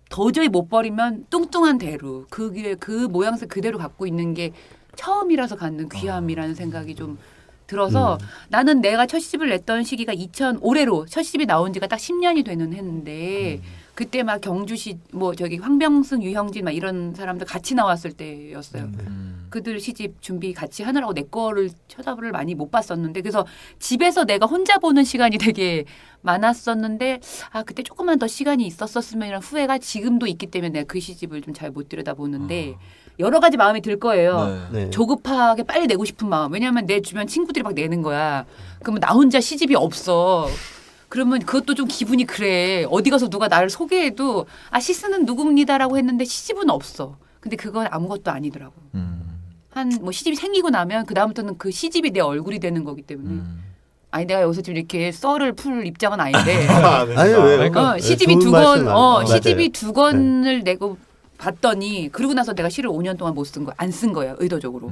도저히 못 버리면 뚱뚱한 대로 그 모양새 그대로 갖고 있는 게 처음이라서 갖는 귀함이라는 생각이 좀 들어서 나는 내가 첫 시집을 냈던 시기가 올해로 첫 시집이 나온 지가 딱 10년이 되는 해인데 그때 막 경주시 뭐 저기 황병승, 유형진 막 이런 사람들 같이 나왔을 때였어요. 그들 시집 준비 같이 하느라고 내 거를 쳐다보를 많이 못 봤었는데 그래서 집에서 내가 혼자 보는 시간이 되게 많았었는데 그때 조금만 더 시간이 있었었으면 후회가 지금도 있기 때문에 내가 그 시집을 좀 잘 못 들여다보는데 여러 가지 마음이 들 거예요. 네. 조급하게 빨리 내고 싶은 마음. 왜냐하면 내 주변 친구들이 막 내는 거야. 그러면 나 혼자 시집이 없어. 그러면 그것도 좀 기분이 그래. 어디 가서 누가 나를 소개해도 시스는 누굽니다라고 했는데 시집은 없어. 근데 그건 아무것도 아니더라고. 뭐 시집이 생기고 나면 그 다음부터는 그 시집이 내 얼굴이 되는 거기 때문에. 아니 내가 여기서 지금 이렇게 썰을 풀 입장은 아닌데. 아니 왜요? 시집이 두 권, 시집이 두 권을 내고 봤더니 그러고 나서 내가 시를 5년 동안 못 쓴 거, 안 쓴 거예요. 의도적으로.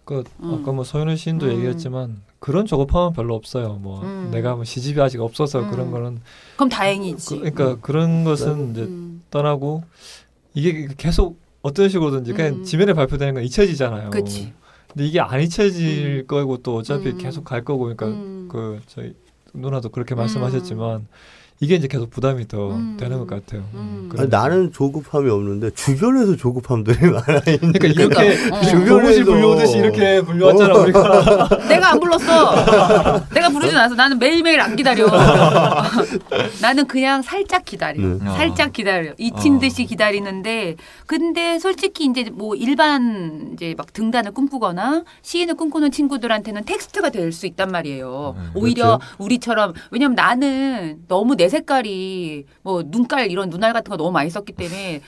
아까 뭐 서윤우 시인도 얘기했지만 그런 조급함은 별로 없어요. 뭐 내가 뭐 시집이 아직 없어서 그런 거는 그럼 다행이지. 그러니까 그런 것은 이제 떠나고 이게 계속 어떤 식으로든지 그냥 지면에 발표되는 건 잊혀지잖아요. 그치. 근데 이게 안 잊혀질 거고 또 어차피 계속 갈 거고 그러니까 그 저희 누나도 그렇게 말씀하셨지만 이게 이제 계속 부담이 더 되는 것 같아요. 나는 조급함이 없는데 주변에서 조급함들이 많아. 그러니까 이렇게 조금씩 불려오듯이 이렇게 불려왔잖아 우리가. 내가 안 불렀어. 내가 부르진 않았어. 나는 매일매일 안 기다려. 나는 그냥 살짝 기다려. 살짝 기다려. 잊힌 듯이 기다리는데 근데 솔직히 이제 뭐 일반 이제 막 등단을 꿈꾸거나 시인을 꿈꾸는 친구들한테는 텍스트가 될 수 있단 말이에요. 오히려 그렇죠. 우리처럼 왜냐면 나는 너무 내 색깔이 뭐 눈깔 이런 눈알 같은 거 너무 많이 썼기 때문에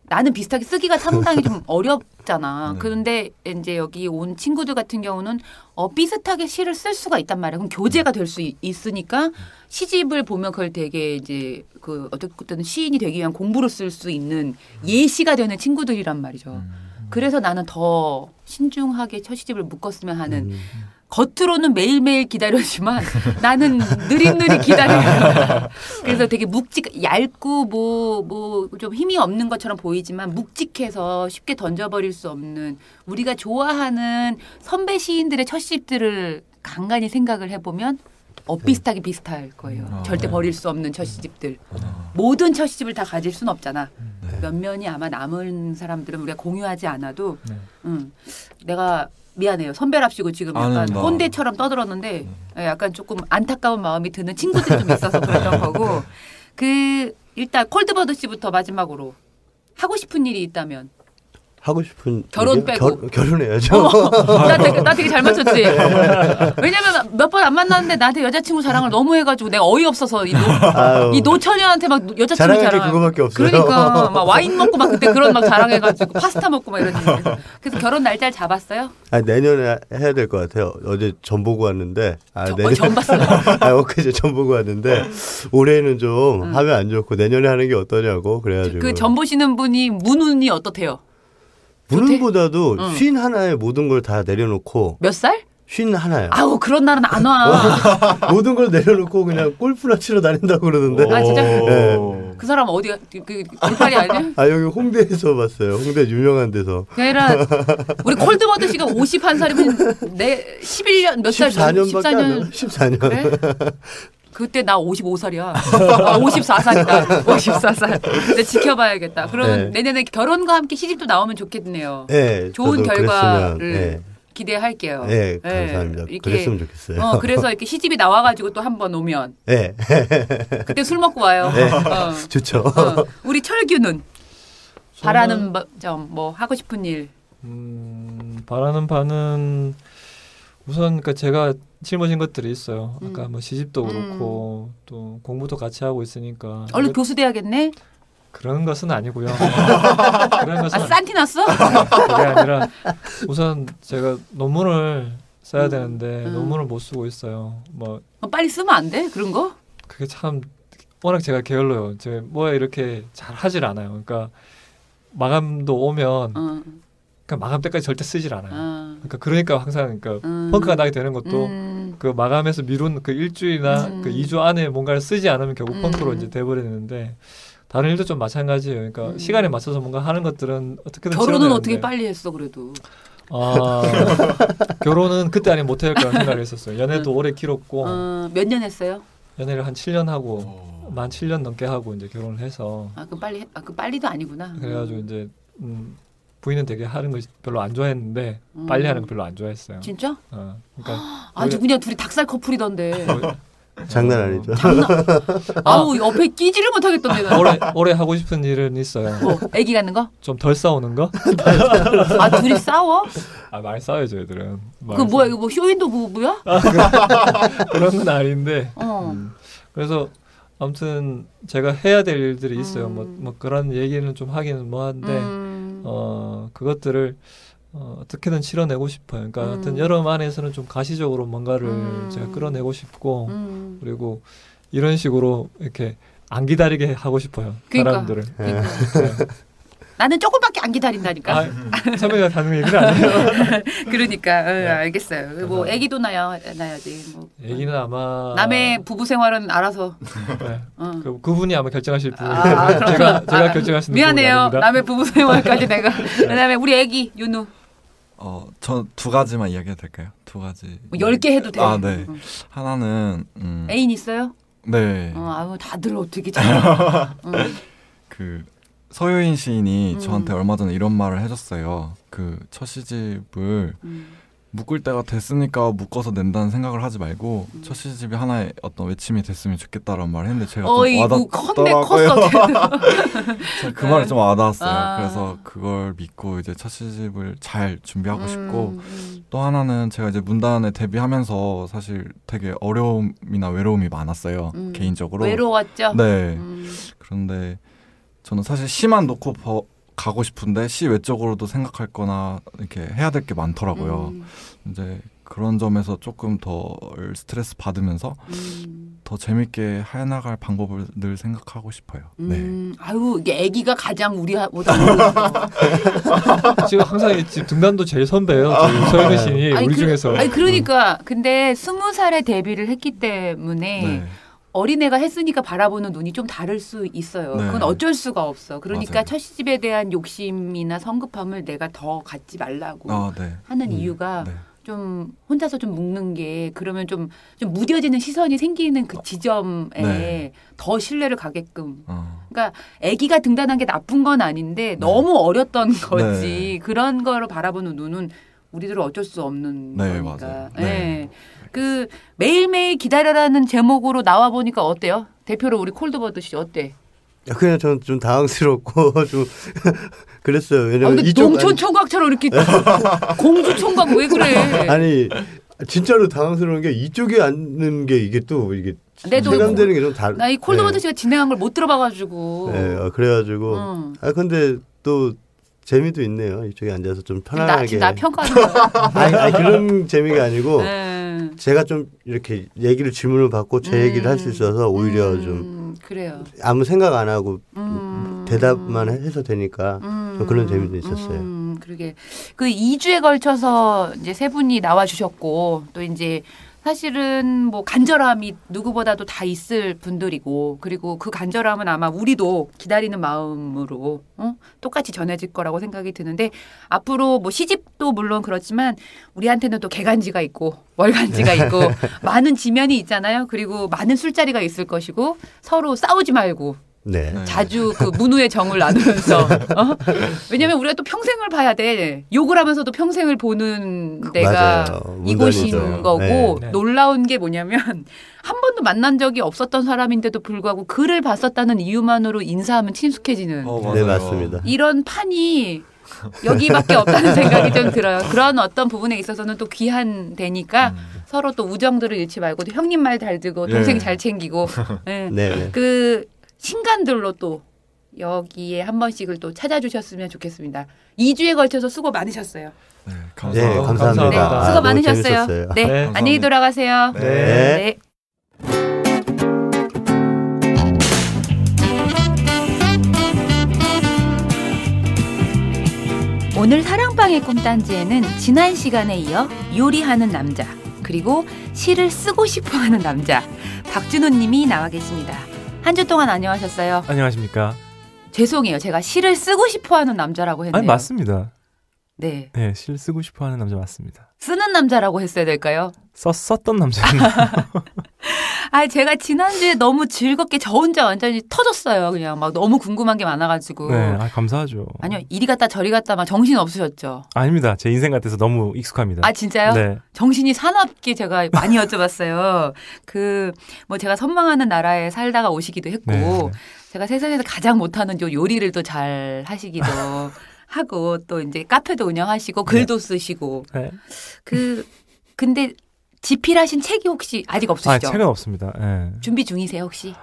나는 비슷하게 쓰기가 상당히 좀 어렵잖아. 그런데 이제 여기 온 친구들 같은 경우는 비슷하게 시를 쓸 수가 있단 말이야. 그럼 교재가 될 수 있으니까 시집을 보면 그걸 되게 이제 그 어쨌든 시인이 되기 위한 공부를 쓸 수 있는 예시가 되는 친구들이란 말이죠. 그래서 나는 더 신중하게 첫 시집을 묶었으면 하는 겉으로는 매일매일 기다려지만 나는 느릿느릿 기다려요. 그래서 되게 얇고 뭐 좀 힘이 없는 것처럼 보이지만 묵직해서 쉽게 던져버릴 수 없는 우리가 좋아하는 선배 시인들의 첫 시집들을 간간히 생각을 해보면 비슷하게 비슷할 거예요. 절대 버릴 수 없는 첫 시집들. 모든 첫 시집을 다 가질 수는 없잖아. 몇 면이 아마 남은 사람들은 우리가 공유하지 않아도 내가 미안해요. 선배랍시고 지금 약간 꼰대처럼 떠들었는데 약간 조금 안타까운 마음이 드는 친구들이 좀 있어서 그랬던 거고 일단 콜드버드 씨부터 마지막으로 하고 싶은 일이 있다면 하고 싶은 결혼 빼고 결혼해야죠. 나 되게 잘 맞췄지. 왜냐면 몇 번 안 만났는데 나한테 여자친구 자랑을 너무 해가지고 내가 어이없어서 이 노처녀한테 막 여자친구 자랑할 게 그거밖에 없어요. 그러니까 막 와인 먹고 막 그때 그런 막 자랑해가지고 파스타 먹고 막 이러지. 그래서 결혼 날짜를 잡았어요? 내년에 해야 될 것 같아요. 어제 전 보고 왔는데 전 봤어요. 엊그제 전 보고 왔는데 올해는 좀 하면 안 좋고 내년에 하는 게 어떠냐고 그래가지고 그 전 보시는 분이 문운이 어떻대요? 문보다도 51에 모든 걸 다 내려놓고 몇 살? 51이요. 아우 그런 날은 안 와. 모든 걸 내려놓고 그냥 골프나 치러 다닌다고 그러던데. 아 진짜? 네. 그 사람 어디가 그 골팔이 아니야? 여기 홍대에서 봤어요. 홍대 유명한 데서. 그러니까 우리 콜드버드 씨가 51살이면 내 11년 몇 살? 14년밖에 안 돼요. 14년. 그래? 그때 나 55살이야. 54살이다. 54살. 근데 지켜봐야겠다. 그럼 내년에 결혼과 함께 시집도 나오면 좋겠네요. 네. 좋은 결과를 기대할게요. 네, 감사합니다. 그랬으면 좋겠어요. 그래서 이렇게 시집이 나와가지고 또 한 번 오면. 네. 그때 술 먹고 와요. 네. 좋죠. 우리 철규는 바라는 점, 뭐 하고 싶은 일. 바라는 바는 우선 그러니까 제가 짊어진 것들이 있어요. 아까 뭐 시집도 그렇고 또 공부도 같이 하고 있으니까. 얼른 교수 돼야겠네. 그런 것은 아니고요. 그런 것은 산티 났어? 그게 아니라 우선 제가 논문을 써야 되는데 논문을 못 쓰고 있어요. 뭐 빨리 쓰면 안 돼? 그런 거? 그게 참 워낙 제가 게을러요. 제가 뭐야 이렇게 잘 하질 않아요. 그러니까 마감도 오면 그러니까 마감 때까지 절대 쓰질 않아요. 그러니까 항상 펑크가 나게 되는 것도 그 마감해서 미룬 그 일주일이나 그 2주 안에 뭔가를 쓰지 않으면 결국 펑크로 이제 돼버리는데 다른 일도 좀 마찬가지예요. 그러니까 시간에 맞춰서 뭔가 하는 것들은 어떻게든 결혼은 어떻게 빨리 했어 그래도? 결혼은 그때 아니면 못할 거라는 생각을 했었어요. 연애도 오래 길었고 몇 년 했어요? 연애를 한 7년 하고 만 7년 넘게 하고 이제 결혼을 해서 그 빨리도 아니구나. 그래가지고 이제 부인은 되게 하는 거 별로 안 좋아했는데 빨리 하는 거 별로 안 좋아했어요. 진짜? 그러니까 아주 그냥 둘이 닭살 커플이던데. 장난 아니죠. 아우 옆에 끼지를 못하겠던데. 올해 하고 싶은 일은 있어요. 애기 갖는 거? 좀 덜 싸우는 거? 둘이 싸워? 많이 싸워야죠 애들은. 그 뭐야 이거 뭐 쇼윈도 부부야? 그런 건 아닌데. 그래서 아무튼 제가 해야 될 일들이 있어요. 뭐 그런 얘기는 좀 하기는 뭐한데 그것들을 어떻게든 치러내고 싶어요. 그러니까 하여튼 여름 안에서는 좀 가시적으로 뭔가를 제가 끌어내고 싶고 그리고 이런 식으로 이렇게 안 기다리게 하고 싶어요. 그러니까, 사람들을. 그러니까. 나는 조금밖에 안 기다린다니까. 선배가 하는 얘기는 아니에요. 그러니까 알겠어요. 뭐 애기도 낳아야지. 뭐. 애기는 아마 남의 부부 생활은 알아서. 네. 그분이 아마 결정하실 분이에요. 제가 결정할 수 있는 미안해요. 부분이 아닙니다. 남의 부부 생활까지 내가. 그다음에 우리 애기 윤우. 저 두 가지만 이야기해도 될까요? 두 가지. 뭐 10개 해도 돼. 네. 하나는 애인 있어요? 네. 다들 어떻게 잘. 그 서효인 시인이 저한테 얼마 전에 이런 말을 해줬어요. 그 첫 시집을 묶을 때가 됐으니까 묶어서 낸다는 생각을 하지 말고 첫 시집이 하나의 어떤 외침이 됐으면 좋겠다라는 말을 했는데 제가 좀 와닿더라고요. 그 말이 좀 와닿았어요. 그래서 그걸 믿고 이제 첫 시집을 잘 준비하고 싶고 또 하나는 제가 이제 문단에 데뷔하면서 사실 되게 어려움이나 외로움이 많았어요. 개인적으로. 외로웠죠? 네. 그런데 저는 사실 시만 놓고 가고 싶은데 시 외적으로도 생각할 거나 이렇게 해야 될 게 많더라고요. 이제 그런 점에서 조금 더 스트레스 받으면서 더 재밌게 해나갈 방법을 늘 생각하고 싶어요. 네. 아유 이게 아기가 가장 우리보다 지금 항상 집 등단도 제일 선배예요. 서효인 시인이 우리 중에서. 그러니까 근데 20살에 데뷔를 했기 때문에. 네. 어린애가 했으니까 바라보는 눈이 좀 다를 수 있어요. 네. 그건 어쩔 수가 없어. 그러니까 맞아요. 첫 시집에 대한 욕심이나 성급함을 내가 더 갖지 말라고 하는 이유가 좀 혼자서 좀 묶는 게 그러면 좀 무뎌지는 시선이 생기는 그 지점에 더 신뢰를 가게끔. 그러니까 아기가 등단한 게 나쁜 건 아닌데 너무 어렸던 거지. 그런 거를 바라보는 눈은 우리들은 어쩔 수 없는 거니까. 맞아요. 그 매일매일 기다려라는 제목으로 나와 보니까 어때요? 대표로 우리 콜드버드 씨 어때? 그냥 저는 좀 당황스럽고 좀 그랬어요. 왜냐면 농촌 총각처럼 이렇게 공주 총각 왜 그래? 아니 진짜로 당황스러운 게 이쪽에 앉는 게 이게 또 이게 체감되는 게 좀 다르. 나 이 콜드버드 씨가 진행한 걸 못 들어봐가지고. 네, 그래가지고 근데 또. 재미도 있네요. 이쪽에 앉아서 좀 편안하게. 나 평가하는 거야. 아니, 그런 재미가 아니고 제가 좀 이렇게 얘기를 질문을 받고 제 얘기를 할 수 있어서 오히려 좀 그래요. 아무 생각 안 하고 대답만 해서 되니까 좀 그런 재미도 있었어요. 그러게 그 2주에 걸쳐서 이제 세 분이 나와 주셨고 또 이제. 사실은 뭐 간절함이 누구보다도 다 있을 분들이고 그리고 그 간절함은 아마 우리도 기다리는 마음으로 똑같이 전해질 거라고 생각이 드는데 앞으로 뭐 시집도 물론 그렇지만 우리한테는 또 개간지가 있고 월간지가 있고 많은 지면이 있잖아요. 그리고 많은 술자리가 있을 것이고 서로 싸우지 말고 자주 그 문우의 정을 나누면서 왜냐하면 우리가 또 평생을 봐야 돼. 욕을 하면서도 평생을 보는 데가 이곳인 거고 놀라운 게 뭐냐면 한 번도 만난 적이 없었던 사람인데도 불구하고 글을 봤었다는 이유만으로 인사하면 친숙해지는 네 맞습니다. 이런 판이 여기밖에 없다는 생각이 좀 들어요. 그런 어떤 부분에 있어서는 또 귀한 데니까 서로 또 우정들을 잃지 말고 또 형님 말 잘 듣고 동생 잘 챙기고 그 신간들로 또 여기에 한 번씩을 또 찾아주셨으면 좋겠습니다. 2주에 걸쳐서 수고 많으셨어요. 네, 감사합니다. 감사합니다. 수고 많으셨어요. 네, 안녕히 돌아가세요. 네. 오늘 사랑방의 꿈단지에는 지난 시간에 이어 요리하는 남자 그리고 시를 쓰고 싶어하는 남자 박준호님이 나와 계십니다. 한 주 동안 안녕하셨어요? 안녕하십니까? 죄송해요. 제가 시를 쓰고 싶어하는 남자라고 했네요. 아니 맞습니다. 네. 네, 시를 쓰고 싶어하는 남자 맞습니다. 쓰는 남자라고 했어야 될까요? 썼던 남자는 아, 제가 지난주에 너무 즐겁게 저 혼자 완전히 터졌어요. 그냥 막 너무 궁금한 게 많아가지고. 네, 감사하죠. 아니요, 이리 갔다 저리 갔다 막 정신 없으셨죠? 아닙니다. 제 인생 같아서 너무 익숙합니다. 아, 진짜요? 네. 정신이 사납게 제가 많이 여쭤봤어요. 뭐 제가 선망하는 나라에 살다가 오시기도 했고, 네. 제가 세상에서 가장 못하는 요 요리를 또 잘 하시기도 하고, 또 이제 카페도 운영하시고, 글도 쓰시고. 네. 근데 집필하신 책이 혹시 아직 없으시죠? 책은 없습니다. 네. 준비 중이세요, 혹시?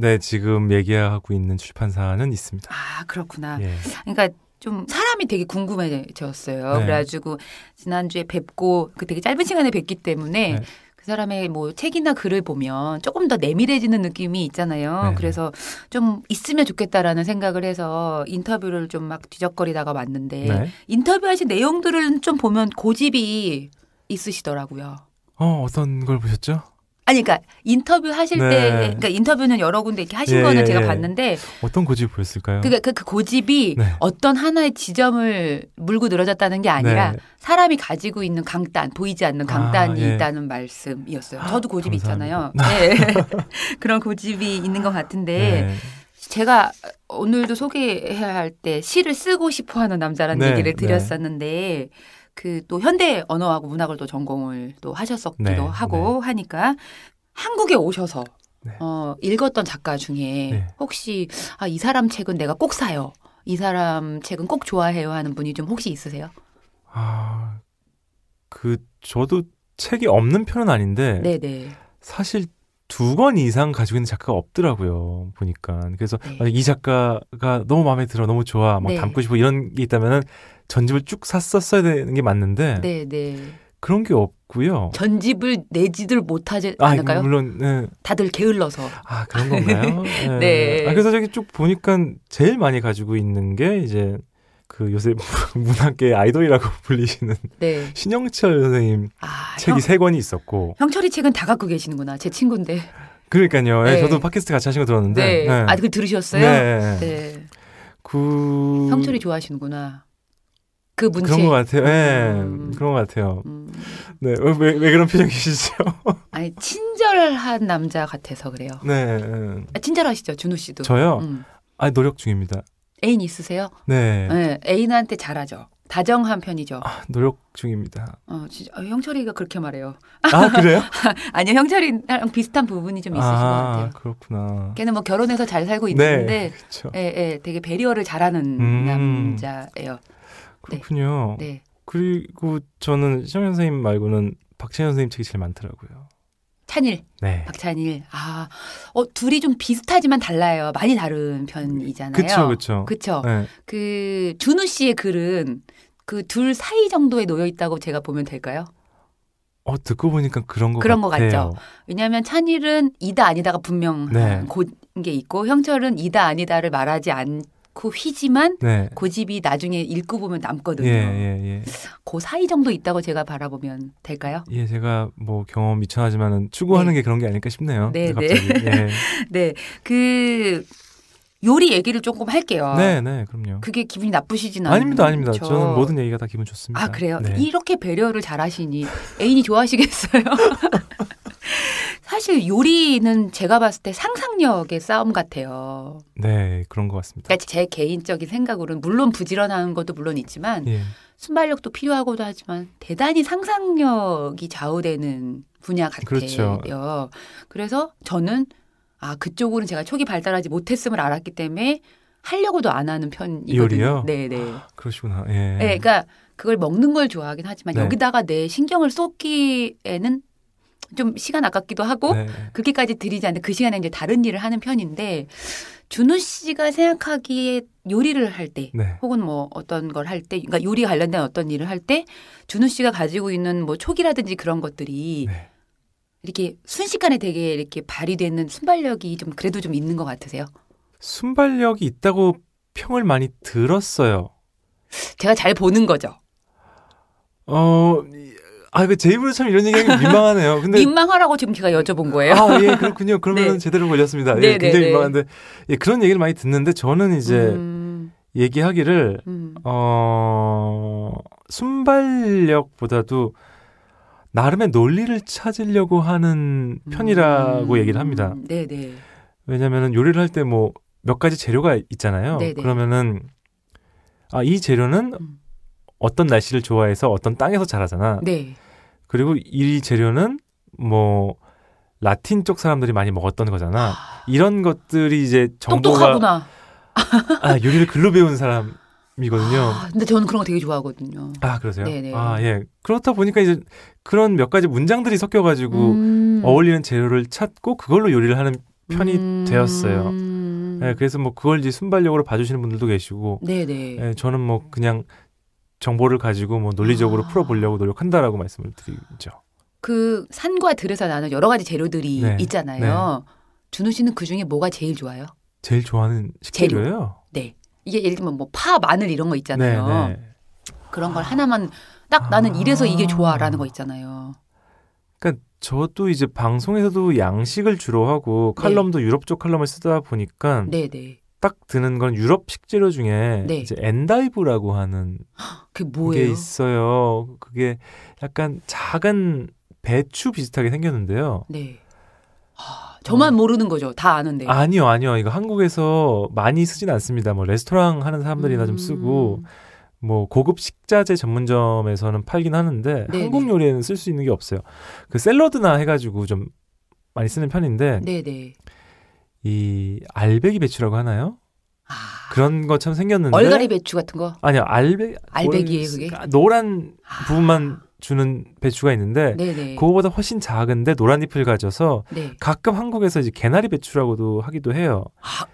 네, 지금 얘기하고 있는 출판사는 있습니다. 아, 그렇구나. 예. 그러니까 좀 사람이 되게 궁금해졌어요. 네. 그래가지고 지난주에 뵙고 그 되게 짧은 시간에 뵙기 때문에 네. 그 사람의 뭐 책이나 글을 보면 조금 더 내밀해지는 느낌이 있잖아요. 네. 그래서 좀 있으면 좋겠다라는 생각을 해서 인터뷰를 좀 막 뒤적거리다가 왔는데 네. 인터뷰하신 내용들을 좀 보면 고집이 있으시더라고요. 어떤 걸 보셨죠? 아니, 그러니까 인터뷰 하실 네. 때, 그러니까 인터뷰는 여러 군데 이렇게 하신 거는 제가 봤는데, 어떤 고집을 보였을까요? 그 고집이 네. 어떤 하나의 지점을 물고 늘어졌다는 게 아니라 네. 사람이 가지고 있는 강단, 보이지 않는 강단이 예. 있다는 말씀이었어요. 저도 고집이 있잖아요. 감사합니다. 네. 그런 고집이 있는 것 같은데, 네. 제가 오늘도 소개해야 할 때 시를 쓰고 싶어 하는 남자라는 네, 얘기를 네. 드렸었는데, 그 또 현대 언어하고 문학을 또 전공을 또 하셨었기도 네, 하고 하니까 한국에 오셔서 네. 읽었던 작가 중에 네. 혹시 이 사람 책은 내가 꼭 사요. 이 사람 책은 꼭 좋아해요 하는 분이 좀 혹시 있으세요? 저도 책이 없는 편은 아닌데 네네. 사실 2권 이상 가지고 있는 작가가 없더라고요. 보니까. 그래서 네. 만약 이 작가가 너무 마음에 들어, 너무 좋아, 막 네. 담고 싶어 이런 게 있다면은 전집을 쭉 샀었어야 되는 게 맞는데 네네. 그런 게 없고요. 전집을 내지들 못하지 않을까요? 물론 네. 다들 게을러서. 그런 건가요? 네. 그래서 저기 쭉 보니까 제일 많이 가지고 있는 게 이제 그 요새 문학계 아이돌이라고 불리시는 네. 신영철 선생님 책이 3권이 있었고. 형철이 책은 다 갖고 계시는구나. 제 친구인데. 그러니까요. 네. 저도 팟캐스트 같이 하신 거 들었는데. 네. 네. 그걸 들으셨어요? 네. 네. 형철이 좋아하시는구나. 그 문체. 그런 것 같아요. 네. 그런 것 같아요. 네. 왜 그런 표정이시죠? 아니, 친절한 남자 같아서 그래요. 네. 친절하시죠, 준호 씨도. 저요? 노력 중입니다. 애인 있으세요? 네. 네. 애인한테 잘하죠. 다정한 편이죠. 노력 중입니다. 진짜 형철이가 그렇게 말해요. 그래요? 아니요, 형철이랑 비슷한 부분이 좀 있으신 것 같아요. 그렇구나. 걔는 뭐 결혼해서 잘 살고 네, 있는데, 그렇죠. 되게 배려를 잘하는 남자예요. 그렇군요. 네. 그리고 저는 신영 선생님 말고는 박찬일 선생님 책이 제일 많더라고요. 찬일, 네. 박찬일. 둘이 좀 비슷하지만 달라요. 많이 다른 편이잖아요. 그렇죠. 네. 그 준우 씨의 글은 그 둘 사이 정도에 놓여 있다고 제가 보면 될까요? 듣고 보니까 그런 것 같죠. 왜냐하면 찬일은 이다 아니다가 분명한 게 있고 형철은 이다 아니다를 말하지 않고 휘지만 고집이 나중에 읽고 보면 남거든요. 그 사이 정도 있다고 제가 바라보면 될까요? 예, 제가 뭐 경험 미천하지만은 추구하는 게 그런 게 아닐까 싶네요. 네, 갑자기. 네. 네, 그 요리 얘기를 조금 할게요. 네, 그럼요. 그게 기분이 나쁘시진 않아요. 아닙니다. 저는 모든 얘기가 다 기분 좋습니다. 그래요? 네. 이렇게 배려를 잘하시니 애인이 좋아하시겠어요? 사실 요리는 제가 봤을 때 상상력의 싸움 같아요. 네, 그런 것 같습니다. 그러니까 제 개인적인 생각으로는 물론 부지런한 것도 물론 있지만 순발력도 필요하고도 하지만 대단히 상상력이 좌우되는 분야 같아요. 그렇죠. 그래서 저는 그쪽으로는 제가 초기 발달하지 못했음을 알았기 때문에 하려고도 안 하는 편이거든요. 요리요? 네네. 그러시구나. 예. 네, 그러니까 그걸 먹는 걸 좋아하긴 하지만 여기다가 내 신경을 쏟기에는 좀 시간 아깝기도 하고 그렇게까지 들이지 않는데 그 시간에 이제 다른 일을 하는 편인데 준우 씨가 생각하기에 요리를 할 때 혹은 뭐 어떤 걸 할 때 그러니까 요리 관련된 어떤 일을 할 때 준우 씨가 가지고 있는 뭐 촉이라든지 그런 것들이 이렇게 순식간에 되게 이렇게 발휘되는 순발력이 좀 그래도 좀 있는 것 같으세요? 순발력이 있다고 평을 많이 들었어요. 제가 잘 보는 거죠. 그 제 입으로 참 이런 얘기하기 민망하네요. 근데 민망하라고 지금 제가 여쭤본 거예요. 예, 그렇군요. 그러면 네. 제대로 걸렸습니다. 네, 예, 굉장히 네, 민망한데 예, 그런 얘기를 많이 듣는데 저는 이제 얘기하기를 순발력보다도 나름의 논리를 찾으려고 하는 편이라고 얘기를 합니다. 네네. 왜냐하면 요리를 할 때 뭐 몇 가지 재료가 있잖아요. 네네. 그러면은 이 재료는 어떤 날씨를 좋아해서 어떤 땅에서 자라잖아. 네. 그리고 이 재료는 뭐 라틴 쪽 사람들이 많이 먹었던 거잖아. 이런 것들이 이제 정보가 똑똑하구나. 요리를 글로 배운 사람이거든요. 근데 저는 그런 거 되게 좋아하거든요. 그러세요? 네네. 예. 그렇다 보니까 이제 그런 몇 가지 문장들이 섞여가지고 어울리는 재료를 찾고 그걸로 요리를 하는 편이 되었어요. 예, 그래서 뭐 그걸 이제 순발력으로 봐주시는 분들도 계시고, 네네. 예, 저는 뭐 그냥 정보를 가지고 뭐 논리적으로 풀어보려고 노력한다라고 말씀을 드리죠. 그 산과 들에서 나는 여러 가지 재료들이 네. 있잖아요. 준우 씨는 그 중에 뭐가 제일 좋아요? 제일 좋아하는 식재료예요? 네. 이게 예를 들면 뭐 파, 마늘 이런 거 있잖아요. 네. 그런 걸 하나만 딱 나는 이래서 이게 좋아라는 거 있잖아요. 그러니까 저도 이제 방송에서도 양식을 주로 하고 칼럼도 유럽 쪽 칼럼을 쓰다 보니까 네네. 딱 드는 건 유럽 식재료 중에 네. 이제 엔다이브라고 하는 그게 뭐예요? 게 있어요. 그게 약간 작은 배추 비슷하게 생겼는데요. 네. 저만 모르는 거죠. 다 아는데. 아니요. 이거 한국에서 많이 쓰진 않습니다. 뭐 레스토랑 하는 사람들이나 좀 쓰고 뭐 고급 식자재 전문점에서는 팔긴 하는데 네네. 한국 요리에는 쓸 수 있는 게 없어요. 그 샐러드나 해가지고 좀 많이 쓰는 편인데 네네. 이 알배기 배추라고 하나요? 그런 것처럼 생겼는데 얼갈이 배추 같은 거? 아니요. 알배기예요, 그게? 노란 부분만 주는 배추가 있는데 네네. 그거보다 훨씬 작은데 노란 잎을 가져서 네. 가끔 한국에서 이제 개나리 배추라고도 하기도 해요.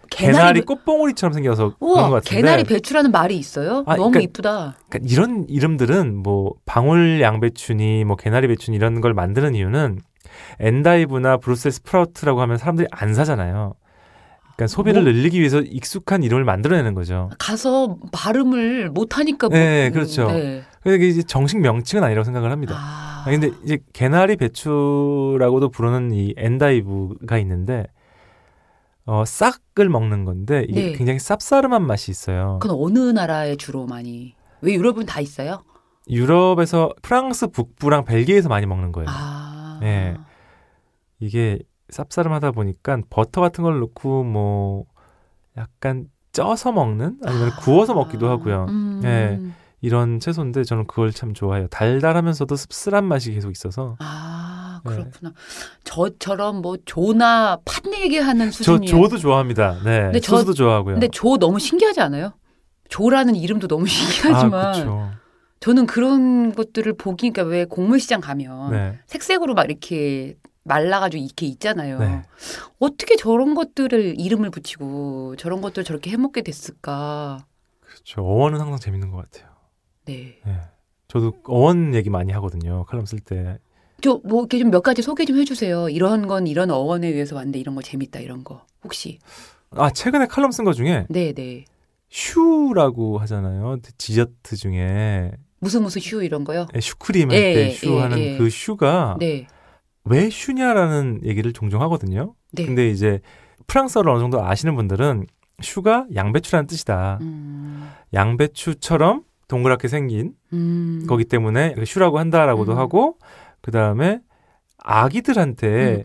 개나리 꽃봉오리처럼 생겨서 우와, 그런 것 같은데. 개나리 배추라는 말이 있어요? 너무 그러니까, 이쁘다. 그러니까 이런 이름들은 뭐 방울 양배추니 뭐 개나리 배추니 이런 걸 만드는 이유는 엔다이브나 브루셀 스프라우트라고 하면 사람들이 안 사잖아요. 그러니까 소비를 늘리기 위해서 익숙한 이름을 만들어내는 거죠. 가서 발음을 못하니까. 네, 그렇죠. 네. 그러니까 이게 정식 명칭은 아니라고 생각을 합니다. 근데 이제 개나리 배추라고도 부르는 이 엔다이브가 있는데 싹을 먹는 건데 이게 네. 굉장히 쌉싸름한 맛이 있어요. 그건 어느 나라에 주로 많이? 왜 유럽은 다 있어요? 유럽에서 프랑스 북부랑 벨기에에서 많이 먹는 거예요. 네. 이게 쌉싸름하다 보니까 버터 같은 걸 넣고 뭐 약간 쪄서 먹는 아니면 구워서 먹기도 하고요. 네. 이런 채소인데 저는 그걸 참 좋아해요. 달달하면서도 씁쓸한 맛이 계속 있어서. 그렇구나. 네. 저처럼 뭐 조나 팥 얘기하는 수준이에요. 조도 좋아합니다. 네. 근데 소스도 좋아하고요. 근데 조 너무 신기하지 않아요? 조라는 이름도 너무 신기하지만 그렇죠. 저는 그런 것들을 보기 그러니까 왜 곡물시장 가면 네. 색색으로 막 이렇게 말라가지고 이렇게 있잖아요. 네. 어떻게 저런 것들을 이름을 붙이고 저런 것들을 저렇게 해먹게 됐을까? 그렇죠. 어원은 항상 재밌는 것 같아요. 네. 네. 저도 어원 얘기 많이 하거든요. 칼럼 쓸 때. 저 뭐 이렇게 좀 몇 가지 소개 좀 해주세요. 이런 건 이런 어원에 의해서 왔는데 이런 거 재밌다 이런 거 혹시? 최근에 칼럼 쓴 거 중에 네네. 슈라고 하잖아요. 디저트 중에 무슨 슈 이런 거요? 네, 슈크림 할 때 슈 하는 그 슈가 네. 왜 슈냐라는 얘기를 종종 하거든요. 네. 근데 이제 프랑스어를 어느 정도 아시는 분들은 슈가 양배추라는 뜻이다. 양배추처럼 동그랗게 생긴 거기 때문에 슈라고 한다라고도 하고 그 다음에 아기들한테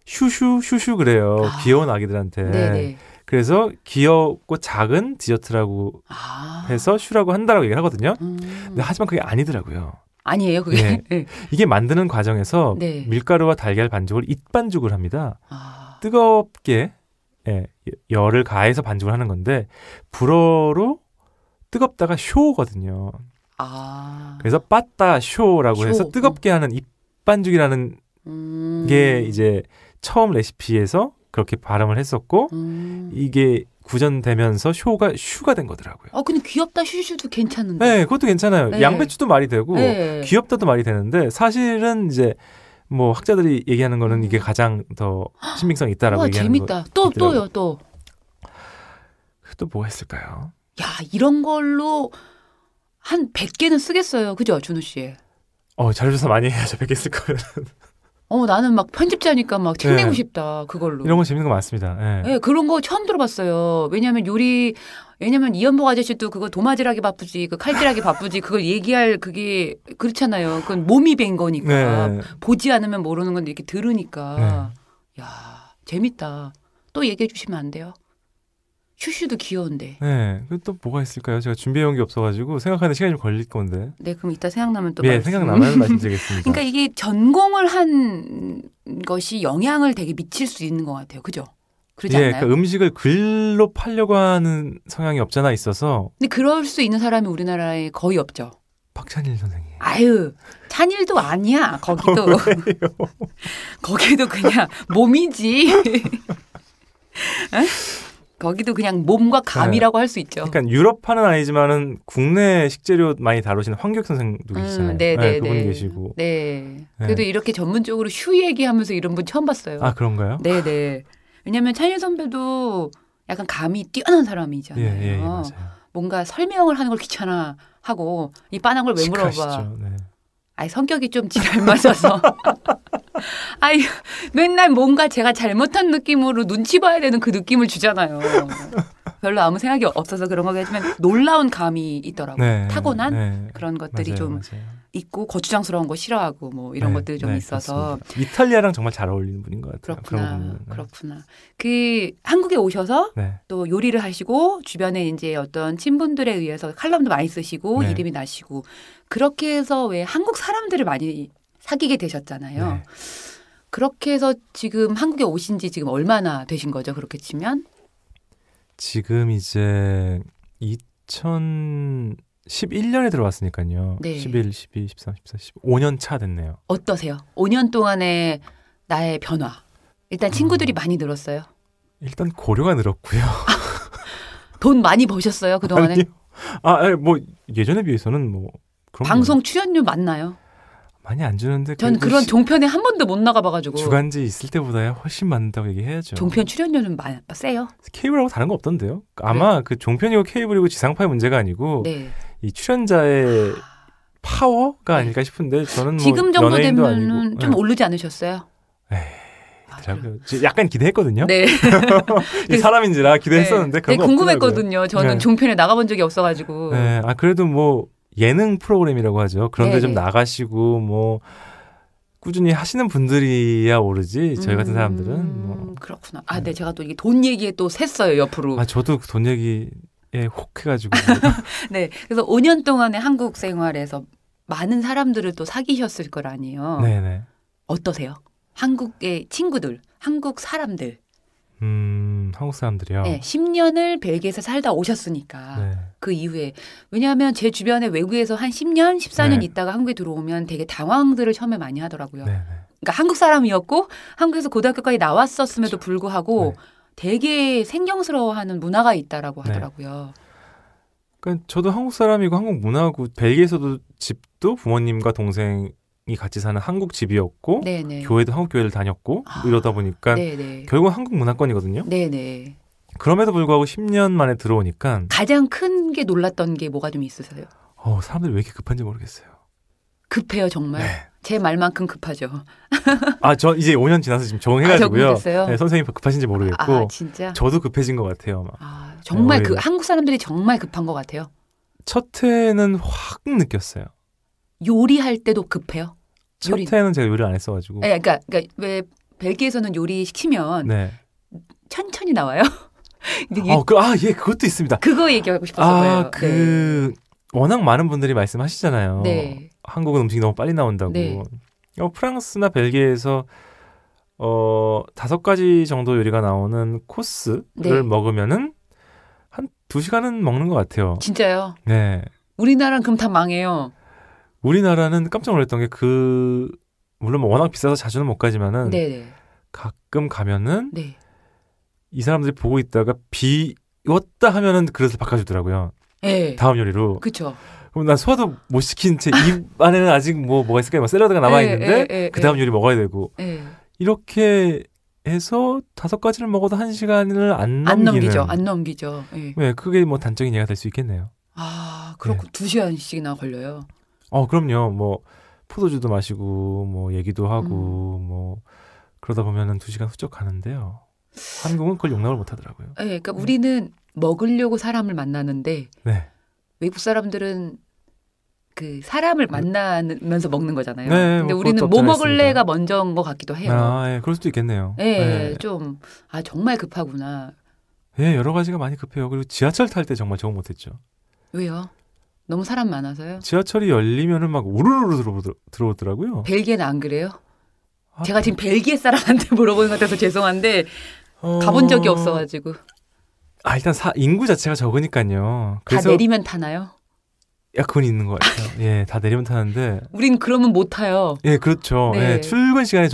슈슈 그래요. 귀여운 아기들한테. 네네. 그래서 귀엽고 작은 디저트라고 해서 슈라고 한다라고 얘기를 하거든요. 근데 하지만 그게 아니더라고요. 아니에요, 그게. 네. 네. 이게 만드는 과정에서 네. 밀가루와 달걀 반죽을 입반죽을 합니다. 뜨겁게 열을 가해서 반죽을 하는 건데 불어로 뜨겁다가 쇼거든요. 그래서 빠따 쇼라고 해서 뜨겁게 하는 입반죽이라는 게 이제 처음 레시피에서 그렇게 발음을 했었고 이게 구전되면서 쇼가 슈가 된 거더라고요. 근데 귀엽다 슈슈도 괜찮은데. 네, 그것도 괜찮아요. 네. 양배추도 말이 되고 네. 귀엽다도 말이 되는데 사실은 이제 뭐 학자들이 얘기하는 거는 이게 가장 더 신빙성이 있다라고 얘기하는 거. 재밌다. 또요. 또 뭐가 있을까요? 야, 이런 걸로 한 100개는 쓰겠어요. 그죠, 준우 씨? 자료조사 많이 해야죠. 뵙겠을 거면. 나는 막 편집자니까 막 책 네. 내고 싶다. 그걸로. 이런 거 재밌는 거 많습니다. 네. 네, 그런 거 처음 들어봤어요. 왜냐면 이연복 아저씨도 그거 도마질하기 바쁘지, 그 칼질하기 바쁘지, 그걸 얘기할 그게 그렇잖아요. 그건 몸이 뵌 거니까. 네. 보지 않으면 모르는 건데 이렇게 들으니까. 야, 재밌다. 또 얘기해 주시면 안 돼요? 슈슈도 귀여운데. 네. 또 뭐가 있을까요? 제가 준비해온 게 없어가지고 생각하는 시간이 좀 걸릴 건데. 네, 그럼 이따 생각나면 또 생각나면 말씀드리겠습니다. 그러니까 이게 전공을 한 것이 영향을 되게 미칠 수 있는 것 같아요. 그죠? 그러지 않나요? 그러니까 음식을 글로 팔려고 하는 성향이 없잖아 있어서. 근데 그럴 수 있는 사람이 우리나라에 거의 없죠. 박찬일 선생님. 아유, 찬일도 아니야. 거기도. 거기도 그냥 몸이지. 거기도 그냥 몸과 감이라고 할 수 있죠. 그러니까 유럽파는 아니지만은 국내 식재료 많이 다루시는 황교익 선생도 계시잖아요. 네, 그분 계시고. 네. 그래도 이렇게 전문적으로 슈 얘기하면서 이런 분 처음 봤어요. 아, 그런가요? 네. 왜냐하면 찬일 선배도 약간 감이 뛰어난 사람이잖아요. 예, 맞아요. 뭔가 설명을 하는 걸 귀찮아하고 이 빤한 걸 왜 물어봐. 네. 아이 성격이 좀 잘 맞아서. 아이 맨날 뭔가 제가 잘못한 느낌으로 눈치 봐야 되는 그 느낌을 주잖아요. 별로 아무 생각이 없어서 그런 거겠지만 놀라운 감이 있더라고요. 네, 타고난 그런 것들이 좀 있고 거추장스러운 거 싫어하고 뭐 이런 것들이 좀 있어서. 그렇습니다. 이탈리아랑 정말 잘 어울리는 분인 것 같아요. 그렇구나. 그 한국에 오셔서 또 요리를 하시고 주변에 이제 어떤 친분들에 의해서 칼럼도 많이 쓰시고 이름이 나시고 그렇게 해서 왜 한국 사람들을 많이 사귀게 되셨잖아요. 그렇게 해서 지금 한국에 오신 지 지금 얼마나 되신 거죠? 그렇게 치면? 지금 이제 2011년에 들어왔으니까요. 11, 12, 13, 14, 15년 차 됐네요. 어떠세요? 5년 동안의 나의 변화. 일단 친구들이 많이 늘었어요. 일단 고려가 늘었고요. 돈 많이 버셨어요? 그동안에? 아니요. 뭐 예전에 비해서는 뭐 그런 방송 출연료 맞나요? 많이 안 주는데 전 그런 종편에 한 번도 못 나가봐가지고 주간지 있을 때보다 훨씬 많다고 얘기해야죠. 종편 출연료는 세요? 케이블하고 다른 거 없던데요? 아마 그 종편이고 케이블이고 지상파의 문제가 아니고 이 출연자의 파워가 아닐까 싶은데 저는 지금 뭐 정도 연예인도 되면은 아니고 좀 오르지 않으셨어요? 약간 기대했거든요. 네. 사람인지라 기대했었는데 되게 궁금했거든요. 저는 종편에 나가본 적이 없어가지고. 그래도 뭐 예능 프로그램이라고 하죠. 그런데 좀 나가시고 뭐 꾸준히 하시는 분들이야 오르지 저희 같은 사람들은 뭐. 그렇구나. 네, 제가 또 이게 돈 얘기에 또 샜어요 옆으로. 저도 돈 얘기에 혹 해가지고. 네, 그래서 5년 동안의 한국 생활에서 많은 사람들을 또 사귀셨을 거 아니에요. 네네. 어떠세요? 한국의 친구들, 한국 사람들. 한국 사람들이요? 네, 10년을 벨기에에서 살다 오셨으니까 그 이후에. 왜냐하면 제 주변에 외국에서 한 10년, 14년 있다가 한국에 들어오면 되게 당황들을 처음에 많이 하더라고요. 그러니까 한국 사람이었고 한국에서 고등학교까지 나왔었음에도 불구하고 되게 생경스러워하는 문화가 있다라고 하더라고요. 그러니까 저도 한국 사람이고 한국 문화고 벨기에에서도 집도 부모님과 동생이 같이 사는 한국 집이었고 교회도 한국 교회를 다녔고 이러다 보니까 결국은 한국 문화권이거든요. 네네. 그럼에도 불구하고 10년 만에 들어오니까 가장 큰 게 놀랐던 게 뭐가 좀 있으세요? 사람들이 왜 이렇게 급한지 모르겠어요. 급해요 정말. 제 말만큼 급하죠. 저 이제 5년 지나서 지금 적응해가지고요. 선생님 급하신지 모르겠고 진짜? 저도 급해진 것 같아요. 정말 한국 사람들이 정말 급한 것 같아요. 첫 해는 확 느꼈어요. 요리할 때도 급해요? 첫 해는 제가 요리를 안 했어가지고. 그러니까 왜 벨기에에서는 요리 시키면 천천히 나와요? 그것도 있습니다. 그거 얘기하고 싶었어요. 워낙 많은 분들이 말씀하시잖아요. 한국은 음식이 너무 빨리 나온다고. 프랑스나 벨기에에서 5가지 정도 요리가 나오는 코스를 먹으면은 한 2시간은 먹는 것 같아요. 진짜요? 네. 우리나라는 그럼 다 망해요. 우리나라는 깜짝 놀랐던 게 물론 뭐 워낙 비싸서 자주는 못 가지만은 가끔 가면은 이 사람들이 보고 있다가 비웠다 하면은 그릇을 바꿔주더라고요. 다음 요리로. 그렇죠. 그럼 난 소화도 못 시킨 채 입 안에는 아직 뭐가 있을까요? 뭐 샐러드가 남아 있는데 그 다음 요리 먹어야 되고 이렇게 해서 5가지를 먹어도 1시간을 안 넘기죠. 그게 뭐 단적인 예가 될 수 있겠네요. 그렇고 2시간씩이나 걸려요. 그럼요. 뭐 포도주도 마시고 뭐 얘기도 하고 뭐 그러다 보면은 2시간 훌쩍 가는데요. 한국은 그걸 용납을 못 하더라고요. 네, 그러니까 우리는 먹으려고 사람을 만나는데 네. 외국 사람들은 그 사람을 만나면서 먹는 거잖아요. 네, 근데 뭐 우리는 그것도 뭐 없지 먹을래가 먼저인 것 같기도 해요. 예, 그럴 수도 있겠네요. 네, 좀 정말 급하구나. 예, 여러 가지가 많이 급해요. 그리고 지하철 탈 때 정말 적응 못했죠. 왜요? 너무 사람 많아서요? 지하철이 열리면은 막 우르르 들어오더라고요. 벨기에는 안 그래요? 제가 지금 벨기에 사람한테 물어보는 것 같아서 죄송한데 가본 적이 없어가지고. 일단 인구 자체가 적으니까요. 다 내리면 타나요? 야, 그건 있는 것 같아요. 예, 다 내리면 타는데. 우린 그러면 못 타요. 예, 그렇죠. 네. 예, 출근 시간에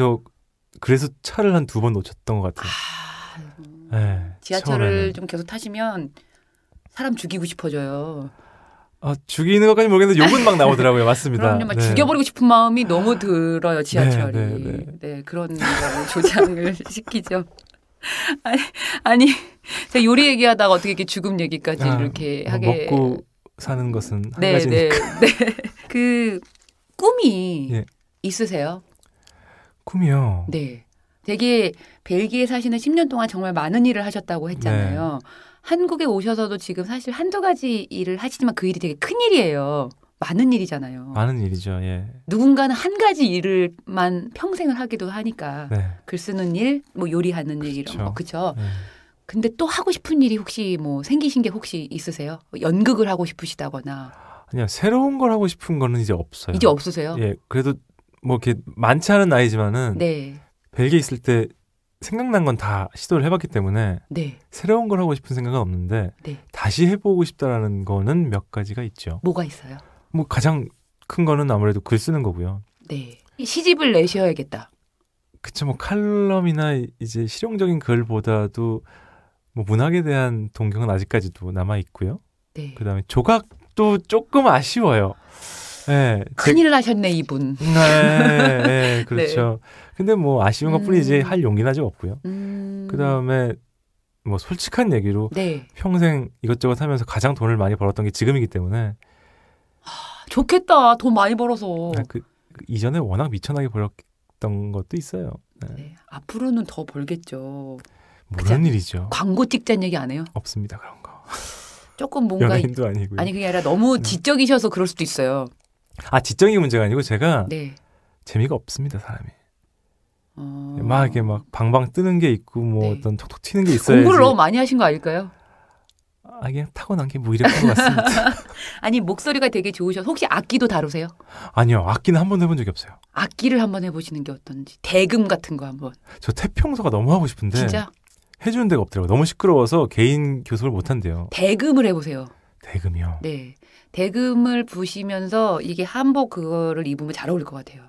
그래서 차를 한 2번 놓쳤던 것 같아요. 예, 지하철을 처음에는. 좀 계속 타시면 사람 죽이고 싶어져요. 죽이는 것까지 모르겠는데 욕은 막 나오더라고요. 맞습니다. 그럼요. 막 죽여버리고 싶은 마음이 너무 들어요. 지하철이. 네. 네, 그런 거를 조장을 시키죠. 아니, 제가 요리 얘기하다가 어떻게 이렇게 죽음 얘기까지 이렇게 하게. 먹고 사는 것은 한 네, 가지니까. 네. 그 꿈이 예. 있으세요? 꿈이요. 네. 되게 벨기에 사시는 10년 동안 정말 많은 일을 하셨다고 했잖아요. 한국에 오셔서도 지금 사실 한두 가지 일을 하시지만 그 일이 되게 큰 일이에요. 많은 일이잖아요. 많은 일이죠. 예. 누군가는 한 가지 일을만 평생을 하기도 하니까 네. 글 쓰는 일, 뭐 요리하는 일 이런 거 그렇죠. 네. 근데 또 하고 싶은 일이 혹시 뭐 생기신 게 혹시 있으세요? 연극을 하고 싶으시다거나. 아니요. 새로운 걸 하고 싶은 거는 이제 없어요. 이제 없으세요? 예. 그래도 뭐 이렇게 많지 않은 나이지만은 네. 벨기에 있을 때 생각난 건 다 시도를 해봤기 때문에 네. 새로운 걸 하고 싶은 생각은 없는데 네. 다시 해보고 싶다라는 거는 몇 가지가 있죠. 뭐가 있어요? 뭐 가장 큰 거는 아무래도 글 쓰는 거고요. 네. 시집을 내셔야겠다. 그쵸. 뭐 칼럼이나 이제 실용적인 글보다도 뭐 문학에 대한 동경은 아직까지도 남아 있고요. 네. 그다음에 조각도 조금 아쉬워요. 네, 큰일 나셨네 이분. 네, 그렇죠. 근데 뭐 아쉬운 것뿐이지 할 용기는 아직 없고요. 그다음에 뭐 솔직한 얘기로 네. 평생 이것저것 하면서 가장 돈을 많이 벌었던 게 지금이기 때문에 좋겠다. 돈 많이 벌어서. 그 이전에 워낙 미천하게 벌었던 것도 있어요. 네. 네. 앞으로는 더 벌겠죠. 모르는 일이죠. 광고 찍자는 얘기 안 해요? 없습니다. 그런 거. 조금 뭔가 연예인도 아니고요. 아니 그게 아니라 너무 지적이셔서 그럴 수도 있어요. 지적인 문제가 아니고 제가 네. 재미가 없습니다. 사람이. 막 이렇게 막 방방 뜨는 게 있고 뭐 네. 어떤 톡톡 튀는 게 있어야지. 공부를 너무 많이 하신 거 아닐까요? 그냥 타고난 게 뭐 이랬던 것 같습니다. 아니 목소리가 되게 좋으셔서 혹시 악기도 다루세요? 아니요. 악기는 한 번도 해본 적이 없어요. 악기를 한번 해보시는 게 어떤지. 대금 같은 거 한번. 저 태평소가 너무 하고 싶은데 진짜? 해주는 데가 없더라고요. 너무 시끄러워서 개인 교습을 못 한대요. 대금을 해보세요. 대금이요? 네. 대금을 부시면서 이게 한복 그거를 입으면 잘 어울릴 것 같아요.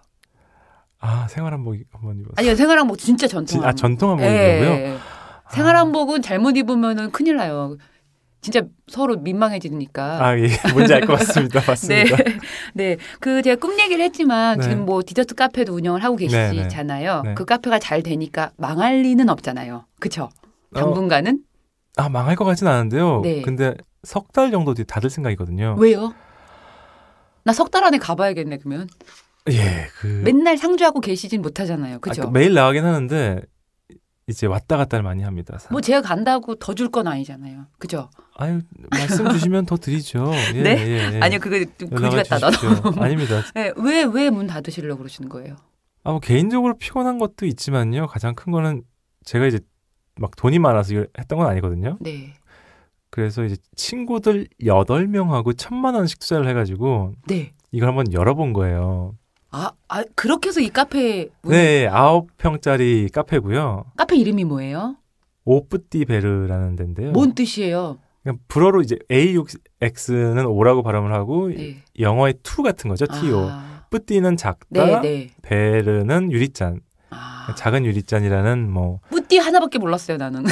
생활한복 한번 입었어요. 아니요. 생활한복 진짜 전통. 전통한복이라고요? 네. 생활한복은 잘못 입으면은 큰일 나요. 진짜 서로 민망해지니까. 예. 뭔지 알 것 같습니다. 맞습니다. 네. 그 제가 꿈 얘기를 했지만 네. 지금 뭐 디저트 카페도 운영을 하고 계시잖아요. 네. 그 카페가 잘 되니까 망할 리는 없잖아요. 그렇죠? 당분간은? 망할 것 같진 않은데요. 네. 근데 석 달 정도 뒤에 닫을 생각이거든요. 왜요? 나 석 달 안에 가봐야겠네 그러면. 예. 맨날 상주하고 계시진 못하잖아요. 그렇죠? 매일 나가긴 하는데 이제 왔다 갔다를 많이 합니다. 뭐 제가 간다고 더 줄 건 아니잖아요. 그죠? 말씀 주시면 더 드리죠. 예, 네? 예. 아니요, 그거 좀 거지 같다. 나도. 아닙니다. 네, 왜 문 닫으시려고 그러시는 거예요? 뭐 개인적으로 피곤한 것도 있지만요. 가장 큰 거는 제가 이제 막 돈이 많아서 했던 건 아니거든요. 네. 그래서 이제 친구들 8명하고 1,000만 원씩 투자를 해가지고 네. 이걸 한번 열어본 거예요. 그렇게 해서 이 카페 네, 9평짜리 카페고요. 카페 이름이 뭐예요? 오프티베르라는 데인데요. 뭔 뜻이에요? 그냥 불어로 이제 A6X는 O라고 발음을 하고 네. 영어의 투 같은 거죠. T-O. 뿌띠는 작다. 네. 베르는 유리잔. 작은 유리잔이라는 뭐 뿌띠 하나밖에 몰랐어요 나는.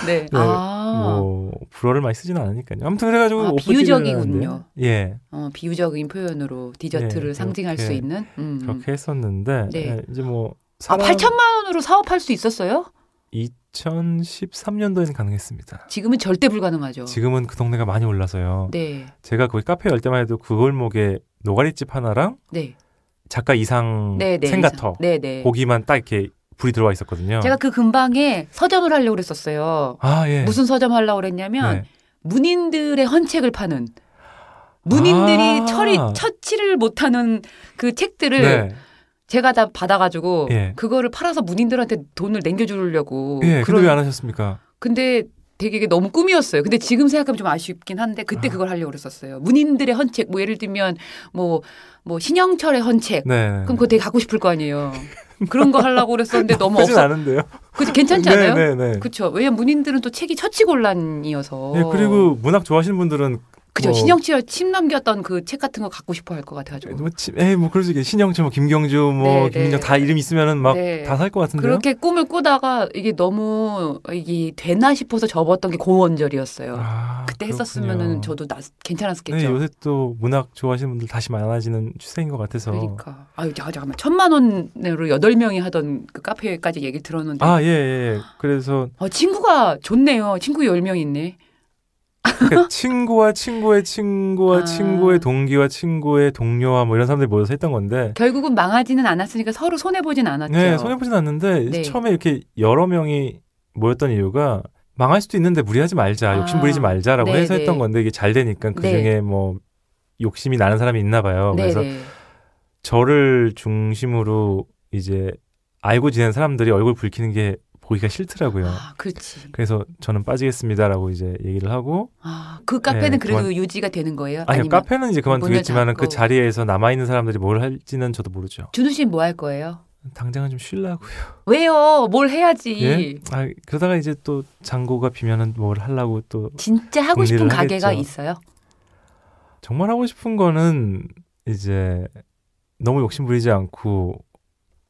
네. 뭐 불어를 많이 쓰지는 않으니까요. 아무튼 그래가지고 비유적이군요. 예. 비유적인 표현으로 디저트를 상징할 수 있는. 그렇게 했었는데 네. 이제 뭐 8천만 원으로 사업할 수 있었어요? 2013년도에는 가능했습니다. 지금은 절대 불가능하죠. 지금은 그 동네가 많이 올라서요. 네. 제가 거기 카페 열 때만 해도 그 골목에 노가리집 하나랑 네. 작가 이상 네네, 생가터 네네. 거기만 딱 이렇게 불이 들어와 있었거든요. 제가 그 근방에 서점을 하려고 그랬었어요. 아, 예. 무슨 서점 하려고 그랬냐면 네. 문인들의 헌책을 파는 문인들이 처치를 못하는 그 책들을 네. 제가 다 받아가지고 예. 그거를 팔아서 문인들한테 돈을 남겨주려고. 예, 근데 왜 안 하셨습니까? 근데 되게 이게 너무 꿈이었어요. 근데 지금 생각하면 좀 아쉽긴 한데 그때 그걸 하려고 그랬었어요. 문인들의 헌책, 뭐 예를 들면 뭐 신영철의 헌책. 네. 그럼 그거 되게 갖고 싶을 거 아니에요. 그런 거 하려고 그랬었는데 너무 없어. 않은데요. 그죠? 괜찮지 않아요? 네. 그렇죠. 왜냐면 문인들은 또 책이 처치곤란이어서. 네, 그리고 문학 좋아하시는 분들은 그죠. 신영철 침 남겼던 그 책 같은 거 갖고 싶어 할 것 같아가지고. 뭐 그럴 수 있겠. 신영철, 뭐 김경주, 뭐 김민정 다 이름 있으면은 막 다 살 것 같은데요. 그렇게 꿈을 꾸다가 이게 너무 이게 되나 싶어서 접었던 게 고원절이었어요. 그때 했었으면은 저도 괜찮았겠죠. 네, 요새 또 문학 좋아하시는 분들 다시 많아지는 추세인 것 같아서. 그러니까. 아유, 잠깐만. 1,000만 원으로 8명이 하던 그 카페까지 얘기 들었는데. 아, 예. 그래서 친구가 좋네요. 친구 10명 있네. 그러니까 친구와 친구의 친구와 친구의 동기와 친구의 동료와 뭐 이런 사람들이 모여서 했던 건데 결국은 망하지는 않았으니까 서로 손해보진 않았죠. 네, 손해보진 않는데 네. 처음에 이렇게 여러 명이 모였던 이유가 망할 수도 있는데 무리하지 말자, 욕심 부리지 말자라고 해서 했던 건데 이게 잘 되니까 그중에 뭐 욕심이 나는 사람이 있나 봐요. 그래서 저를 중심으로 이제 알고 지낸 사람들이 얼굴 붉히는 게 보기가 싫더라고요. 그렇지. 그래서 저는 빠지겠습니다라고 이제 얘기를 하고. 그 카페는 그래도 유지가 되는 거예요? 아니요, 카페는 이제 그만두겠지만 그 자리에서 남아 있는 사람들이 뭘 할지는 저도 모르죠. 준우 씨는 뭐 할 거예요? 당장은 좀 쉬려고요. 왜요? 뭘 해야지. 예? 그러다가 이제 또 잔고가 비면은 뭘 하려고 또. 진짜 하고 싶은 가게가 있어요? 정말 하고 싶은 거는 이제 너무 욕심 부리지 않고.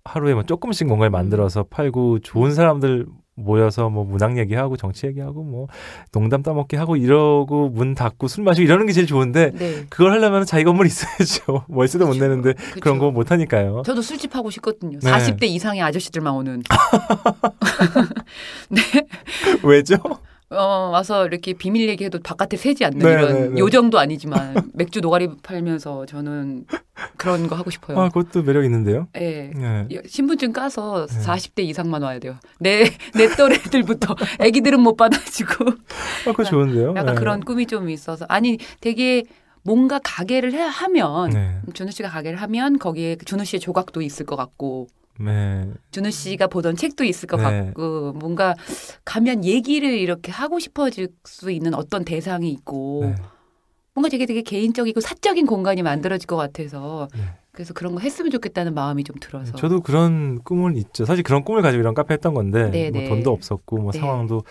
하루에 뭐 조금씩 뭔가를 만들어서 팔고 좋은 사람들 모여서 뭐 문학 얘기하고 정치 얘기하고 뭐 농담 따먹기 하고 이러고 문 닫고 술 마시고 이러는 게 제일 좋은데 그걸 하려면 자기 건물 있어야죠. 월세도 못 내는데 그런 거 못 하니까요. 저도 술집 하고 싶거든요. 40대 이상의 아저씨들만 오는. 네. 왜죠? 와서 이렇게 비밀 얘기해도 바깥에 새지 않는 이런 요정도 아니지만 맥주 노가리 팔면서 저는 그런 거 하고 싶어요. 그것도 매력 있는데요. 네. 신분증 까서 40대 이상만 와야 돼요. 내 또래들부터 애기들은 못 받아주고. 그거 좋은데요. 약간 그런 꿈이 좀 있어서. 아니 되게 뭔가 가게를 하면 준우 씨가 가게를 하면 거기에 준우 씨의 조각도 있을 것 같고. 준우 씨가 보던 책도 있을 것 같고 뭔가 가면 얘기를 이렇게 하고 싶어질 수 있는 어떤 대상이 있고 뭔가 되게 개인적이고 사적인 공간이 만들어질 것 같아서 그래서 그런 거 했으면 좋겠다는 마음이 좀 들어서 저도 그런 꿈은 있죠. 사실 그런 꿈을 가지고 이런 카페 했던 건데 뭐 돈도 없었고 뭐 상황도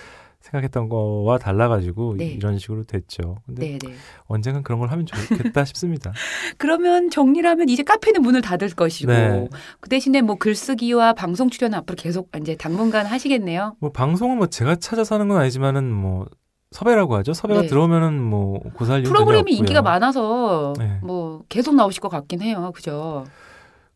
생각했던 거와 달라가지고 이런 식으로 됐죠. 근데 언젠간 그런 걸 하면 좋겠다 싶습니다. 그러면 정리를 하면 이제 카페는 문을 닫을 것이고 그 대신에 뭐 글쓰기와 방송 출연은 앞으로 계속 이제 당분간 하시겠네요. 뭐 방송은 뭐 제가 찾아서 하는 건 아니지만은 뭐 섭외라고 하죠. 섭외가 들어오면은 뭐 고사할 이유는 프로그램이 인기가 많아서 뭐 계속 나오실 것 같긴 해요. 그죠?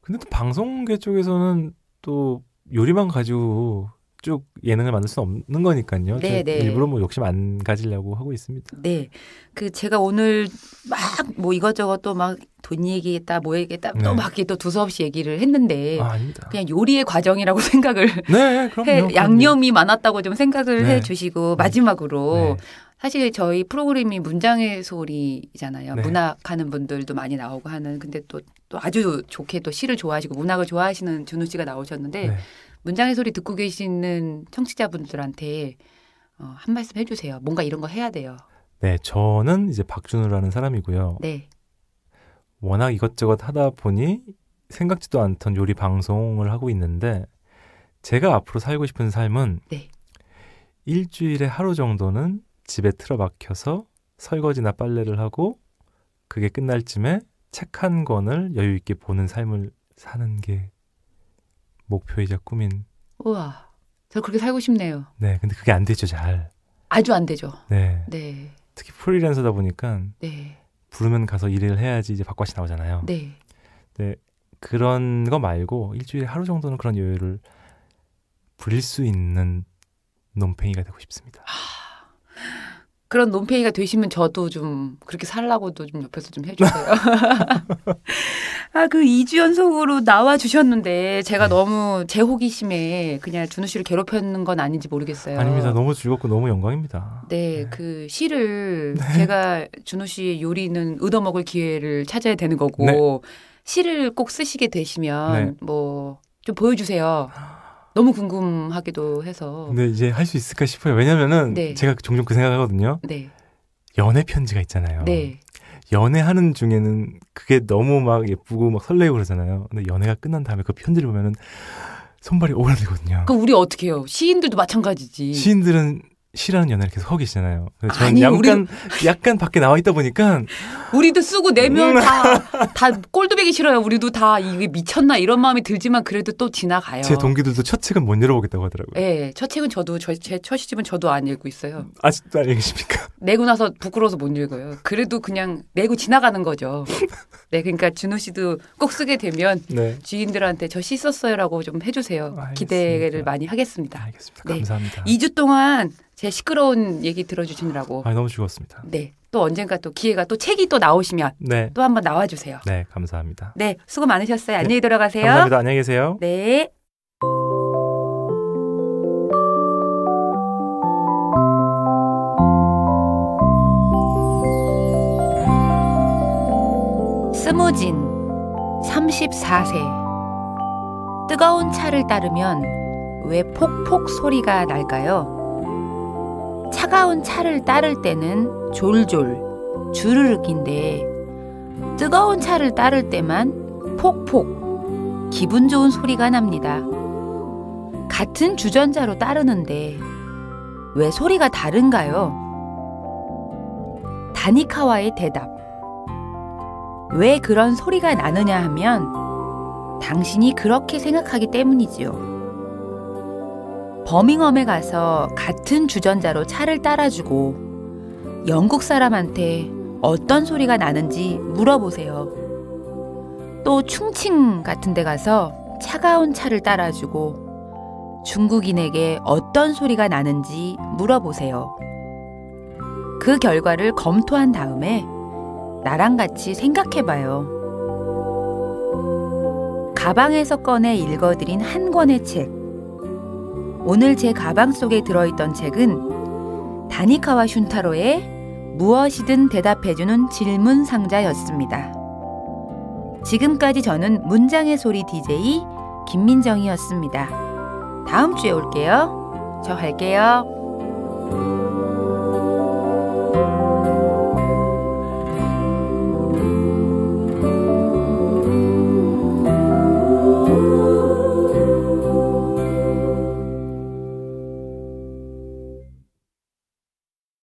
근데 또 방송계 쪽에서는 또 요리만 가지고 쭉 예능을 만들 수는 없는 거니까요. 일부러 뭐 욕심 안 가지려고 하고 있습니다. 네. 그 제가 오늘 막 뭐 이것저것 또 막 돈 얘기했다 뭐 얘기했다 또 막 또 두서없이 얘기를 했는데 아닙니다. 그냥 요리의 과정이라고 생각을 그럼요. 양념이 많았다고 좀 생각을 해 주시고 마지막으로 사실 저희 프로그램이 문장의 소리잖아요. 문학하는 분들도 많이 나오고 하는 근데 또 아주 좋게 또 시를 좋아하시고 문학을 좋아하시는 준우 씨가 나오셨는데 문장의 소리 듣고 계시는 청취자분들한테 한 말씀 해주세요. 뭔가 이런 거 해야 돼요. 네, 저는 이제 박준우라는 사람이고요. 워낙 이것저것 하다 보니 생각지도 않던 요리 방송을 하고 있는데 제가 앞으로 살고 싶은 삶은 일주일에 하루 정도는 집에 틀어박혀서 설거지나 빨래를 하고 그게 끝날 쯤에 책 한 권을 여유 있게 보는 삶을 사는 게 목표이자 꿈인. 우와, 저 그렇게 살고 싶네요. 네, 근데 그게 안 되죠, 잘. 아주 안 되죠. 네. 특히 프리랜서다 보니까 부르면 가서 일을 해야지 이제 밥값이 나오잖아요. 네. 그런 거 말고 일주일에 하루 정도는 그런 여유를 부릴 수 있는 논팽이가 되고 싶습니다. 그런 논팽이가 되시면 저도 좀 그렇게 살라고도 좀 옆에서 좀 해주세요. 아, 그 2주 연속으로 나와 주셨는데 제가 너무 제 호기심에 그냥 준우 씨를 괴롭혔는 건 아닌지 모르겠어요. 아닙니다. 너무 즐겁고 너무 영광입니다. 네, 그 시를 제가 준우 씨의 요리는 얻어먹을 기회를 찾아야 되는 거고 시를 꼭 쓰시게 되시면 뭐 좀 보여주세요. 너무 궁금하기도 해서. 근데 이제 할 수 있을까 싶어요. 왜냐면은 제가 종종 그 생각하거든요. 연애 편지가 있잖아요. 연애하는 중에는 그게 너무 막 예쁘고 막 설레고 그러잖아요. 근데 연애가 끝난 다음에 그 편지를 보면은 손발이 오그라들거든요. 그럼 우리 어떻게 해요? 시인들도 마찬가지지. 시인들은 시라는 연애를 계속 하고 계시잖아요. 저는 약간 밖에 나와 있다 보니까 우리도 쓰고 내면 다 꼴도배기 싫어요. 우리도 다 이게 미쳤나 이런 마음이 들지만 그래도 또 지나가요. 제 동기들도 첫 책은 못 읽어보겠다고 하더라고요. 네, 첫 책은 저도 제 첫 시집은 저도 안 읽고 있어요. 아직도 안 읽으십니까? 내고 나서 부끄러워서 못 읽어요. 그래도 그냥 내고 지나가는 거죠. 네, 그러니까 준우 씨도 꼭 쓰게 되면 주인들한테 저 시 썼어요라고 좀 해주세요. 알겠습니다. 기대를 많이 하겠습니다. 알겠습니다. 감사합니다. 2주 동안 제 시끄러운 얘기 들어주시느라고. 너무 즐거웠습니다. 네, 또 언젠가 또 기회가 또 책이 또 나오시면 또 한번 나와주세요. 네, 감사합니다. 네, 수고 많으셨어요. 안녕히 들어가세요. 감사합니다. 안녕히 계세요. 네. 스무진 34세. 뜨거운 차를 따르면 왜 폭폭 소리가 날까요? 차가운 차를 따를 때는 졸졸, 주르륵인데 뜨거운 차를 따를 때만 폭폭, 기분 좋은 소리가 납니다. 같은 주전자로 따르는데 왜 소리가 다른가요? 다니카와의 대답. 왜 그런 소리가 나느냐 하면 당신이 그렇게 생각하기 때문이지요. 버밍엄에 가서 같은 주전자로 차를 따라주고 영국 사람한테 어떤 소리가 나는지 물어보세요. 또 충칭 같은 데 가서 차가운 차를 따라주고 중국인에게 어떤 소리가 나는지 물어보세요. 그 결과를 검토한 다음에 나랑 같이 생각해봐요. 가방에서 꺼내 읽어드린 한 권의 책. 오늘 제 가방 속에 들어있던 책은 다니카와 슌타로의 무엇이든 대답해주는 질문 상자였습니다. 지금까지 저는 문장의 소리 DJ 김민정이었습니다. 다음 주에 올게요. 저 갈게요.